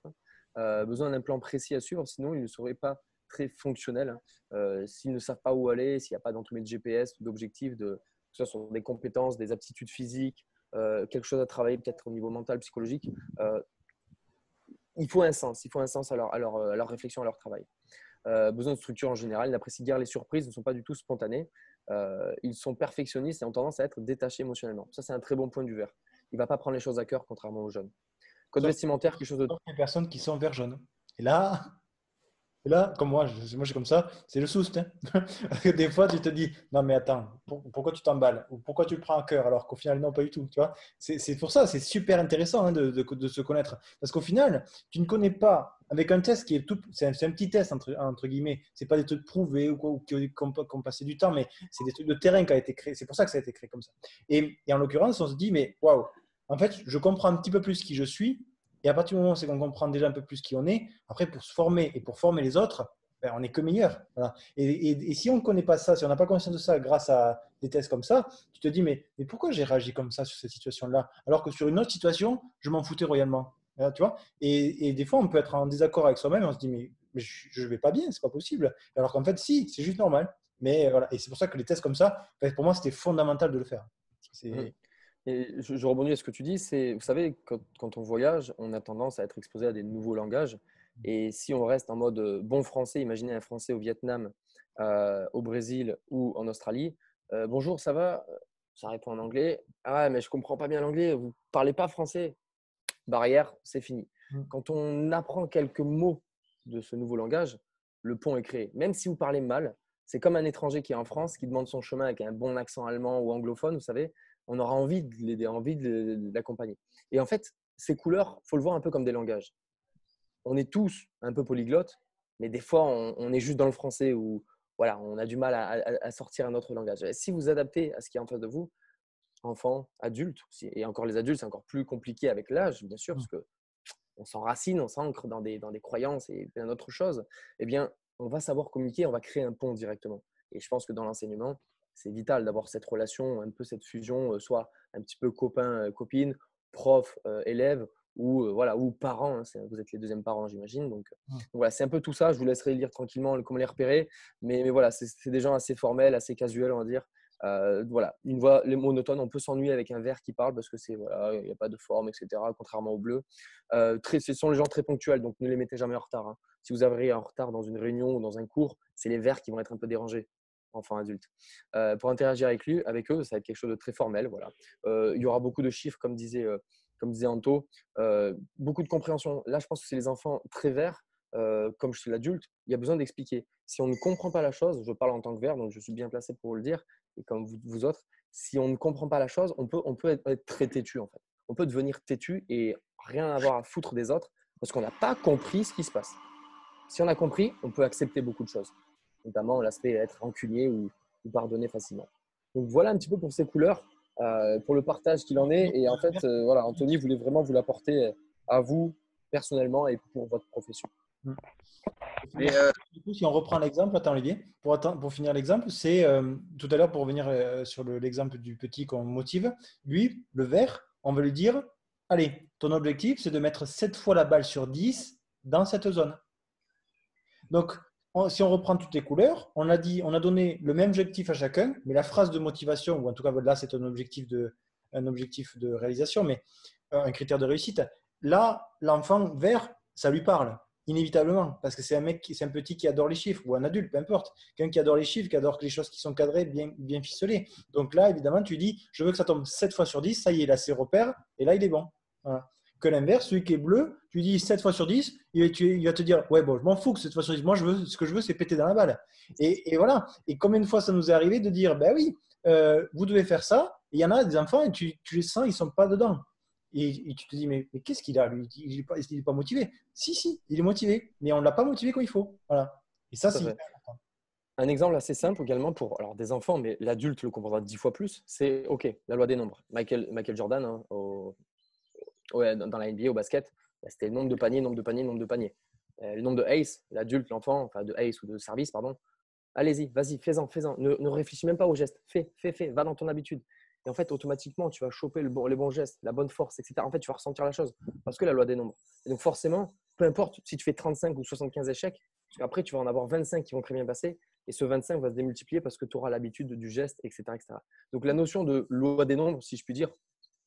Hein. Besoin d'un plan précis à suivre, sinon ils ne seraient pas très fonctionnels. Hein. S'ils ne savent pas où aller, s'il n'y a pas d'entrée de GPS ou d'objectifs, que ce soit sur des compétences, des aptitudes physiques, quelque chose à travailler peut-être au niveau mental, psychologique, il faut un sens à leur réflexion, à leur travail. Besoin de structure en général. Ils n'apprécient guère les surprises, ils ne sont pas du tout spontanés. Ils sont perfectionnistes et ont tendance à être détachés émotionnellement. Ça, c'est un très bon point du vert. Il ne va pas prendre les choses à cœur, contrairement aux jeunes. Code vestimentaire, quelque chose de… Les personnes qui sont vert jaune. Et là, comme moi, moi je suis comme ça, c'est le soust. Hein. Parce que des fois, tu te dis, non mais attends, pourquoi tu t'emballes? Ou pourquoi tu le prends à cœur alors qu'au final, non, pas du tout. Tu vois, c'est pour ça, c'est super intéressant hein, de se connaître. Parce qu'au final, tu ne connais pas, avec un test qui est tout, c'est un petit test entre guillemets, c'est pas des trucs prouvés ou quoi, ou qui ont passé du temps, mais c'est des trucs de terrain qui a été créé. C'est pour ça que ça a été créé comme ça. Et en l'occurrence, on se dit, mais waouh, en fait, je comprends un petit peu plus qui je suis. Et à partir du moment où on comprend déjà un peu plus qui on est, après pour se former et pour former les autres, ben, on n'est que meilleur. Voilà. Et si on ne connaît pas ça, si on n'a pas conscience de ça grâce à des tests comme ça, tu te dis mais pourquoi j'ai réagi comme ça sur cette situation-là alors que sur une autre situation, je m'en foutais royalement. Voilà, tu vois et des fois, on peut être en désaccord avec soi-même et on se dit mais je ne vais pas bien, c'est pas possible. Alors qu'en fait, si, c'est juste normal. Mais voilà. Et c'est pour ça que les tests comme ça, ben, pour moi, c'était fondamental de le faire. Et je rebondis à ce que tu dis, vous savez, quand on voyage, on a tendance à être exposé à des nouveaux langages. Et si on reste en mode bon français, imaginez un français au Vietnam, au Brésil ou en Australie. Bonjour, ça va? Ça répond en anglais. Ah ouais, mais je ne comprends pas bien l'anglais, vous ne parlez pas français. Barrière, c'est fini. Quand on apprend quelques mots de ce nouveau langage, le pont est créé. Même si vous parlez mal, c'est comme un étranger qui est en France, qui demande son chemin avec un bon accent allemand ou anglophone, vous savez, on aura envie de l'aider, envie de l'accompagner. Et en fait, ces couleurs, il faut le voir un peu comme des langages. On est tous un peu polyglottes, mais des fois, on est juste dans le français ou voilà, on a du mal à sortir un autre langage. Et si vous adaptez à ce qui est en face de vous, enfants, adultes, et encore les adultes, c'est encore plus compliqué avec l'âge, bien sûr, parce qu'on s'enracine, on s'ancre dans des croyances et plein d'autres choses, eh bien, on va savoir communiquer, on va créer un pont directement. Et je pense que dans l'enseignement, c'est vital d'avoir cette relation, un peu cette fusion, soit un petit peu copain, copine, prof, élève, ou voilà, ou parents. Hein, vous êtes les deuxièmes parents, j'imagine. Donc voilà, c'est un peu tout ça. Je vous laisserai lire tranquillement comment les repérer. Mais voilà, c'est des gens assez formels, assez casuels, on va dire. Voilà, une voix monotone, on peut s'ennuyer avec un vert qui parle parce que voilà, il n'y a pas de forme, etc. Contrairement au bleu. Ce sont les gens très ponctuels, donc ne les mettez jamais en retard. Hein. Si vous arrivez en retard dans une réunion ou dans un cours, c'est les verts qui vont être un peu dérangés, enfants adultes. Pour interagir avec eux, ça va être quelque chose de très formel. Voilà. Il y aura beaucoup de chiffres, comme disait Anto, beaucoup de compréhension. Là, je pense que c'est les enfants très verts. Comme je suis l'adulte, il y a besoin d'expliquer. Si on ne comprend pas la chose, je parle en tant que vert, donc je suis bien placé pour vous le dire, et comme vous autres, si on ne comprend pas la chose, on peut être très têtu en fait. On peut devenir têtu et rien avoir à foutre des autres parce qu'on n'a pas compris ce qui se passe. Si on a compris, on peut accepter beaucoup de choses, notamment l'aspect être rancunier ou pardonner facilement. Donc voilà un petit peu pour ces couleurs, pour le partage qu'il en est. Et en fait, voilà, Anthony voulait vraiment vous l'apporter à vous personnellement et pour votre profession. Mais, Du coup, si on reprend l'exemple, attends Olivier, pour finir l'exemple, c'est tout à l'heure pour revenir sur l'exemple du petit qu'on motive, lui, le vert, on veut lui dire, allez, ton objectif, c'est de mettre 7 fois la balle sur 10 dans cette zone. Donc, si on reprend toutes les couleurs, on a donné le même objectif à chacun, mais la phrase de motivation, ou en tout cas là, c'est un objectif de réalisation, mais un critère de réussite. Là, l'enfant vert, ça lui parle, inévitablement, parce que c'est un petit qui adore les chiffres, ou un adulte, peu importe. Quelqu'un qui adore les chiffres, qui adore les choses qui sont cadrées, bien ficelées. Donc là, évidemment, tu dis, je veux que ça tombe 7 fois sur 10, ça y est, là, c'est repère, et là, il est bon. Voilà. Que l'inverse, celui qui est bleu, tu dis 7 fois sur 10, il va te dire, ouais, bon, je m'en fous que 7 fois sur 10, moi, ce que je veux, c'est péter dans la balle. Et voilà. Et combien de fois ça nous est arrivé de dire, ben oui, vous devez faire ça, et il y en a des enfants, et tu les sens, ils ne sont pas dedans. Et tu te dis, mais qu'est-ce qu'il a, lui? Il n'est pas motivé. Si, il est motivé, mais on ne l'a pas motivé comme il faut. Voilà. Et ça, c'est hyper important. Un exemple assez simple également pour des enfants, mais l'adulte le comprendra 10 fois plus, c'est OK, la loi des nombres. Michael Jordan, hein, dans la NBA, au basket, c'était nombre de paniers. Le nombre de ace, l'adulte, l'enfant, enfin de ace ou de service, pardon. Allez-y, vas-y, fais-en. Ne réfléchis même pas au geste. Fais, va dans ton habitude. Et en fait, automatiquement, tu vas choper les bons gestes, la bonne force, etc. En fait, tu vas ressentir la chose parce que la loi des nombres. Et donc, forcément, peu importe si tu fais 35 ou 75 échecs, après, tu vas en avoir 25 qui vont très bien passer. Et ce 25 va se démultiplier parce que tu auras l'habitude du geste, etc., etc. Donc, la notion de loi des nombres, si je puis dire,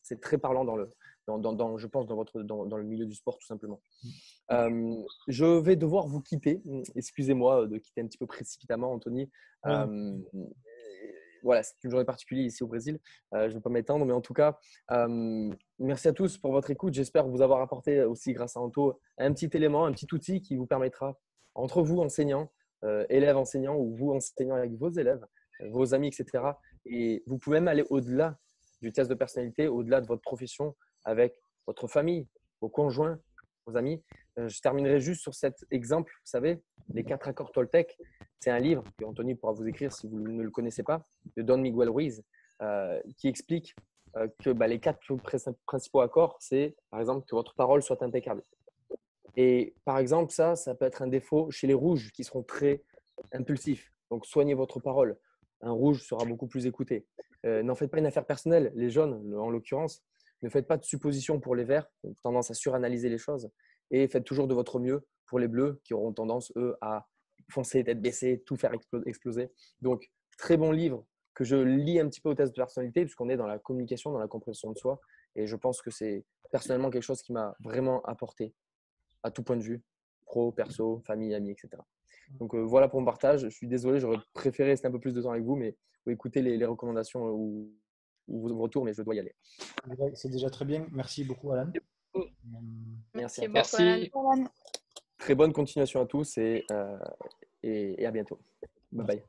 c'est très parlant je pense, dans le milieu du sport, tout simplement. Je vais devoir vous quitter. Excusez-moi de quitter un petit peu précipitamment, Anthony. Voilà, c'est une journée particulière ici au Brésil. Je ne vais pas m'étendre, mais en tout cas, merci à tous pour votre écoute. J'espère vous avoir apporté aussi, grâce à Anto, un petit élément, un petit outil qui vous permettra, entre vous enseignants, élèves enseignants ou vous enseignants avec vos élèves, vos amis, etc. Et vous pouvez même aller au-delà du test de personnalité, au-delà de votre profession, avec votre famille, vos conjoints, vos amis. Je terminerai juste sur cet exemple. Vous savez, les 4 accords Toltec, c'est un livre que Anthony pourra vous écrire si vous ne le connaissez pas, de Don Miguel Ruiz, qui explique que les 4 principaux accords, c'est par exemple que votre parole soit impeccable. Et par exemple, ça peut être un défaut chez les rouges qui seront très impulsifs. Donc, soignez votre parole. Un rouge sera beaucoup plus écouté. N'en faites pas une affaire personnelle. Les jaunes, en l'occurrence, ne faites pas de suppositions pour les verts, tendance à suranalyser les choses. Et faites toujours de votre mieux pour les bleus qui auront tendance, eux, à foncer, tête baissée, tout faire exploser. Donc, très bon livre que je lis un petit peu au test de personnalité puisqu'on est dans la communication, dans la compréhension de soi. Et je pense que c'est personnellement quelque chose qui m'a vraiment apporté à tout point de vue, pro, perso, famille, amis, etc. Donc, voilà pour mon partage. Je suis désolé, j'aurais préféré rester un peu plus de temps avec vous, mais vous écoutez les recommandations ou vos retours, mais je dois y aller. C'est déjà très bien. Merci beaucoup, Alan. Merci. Merci. Très bonne continuation à tous et à bientôt. Bye bye.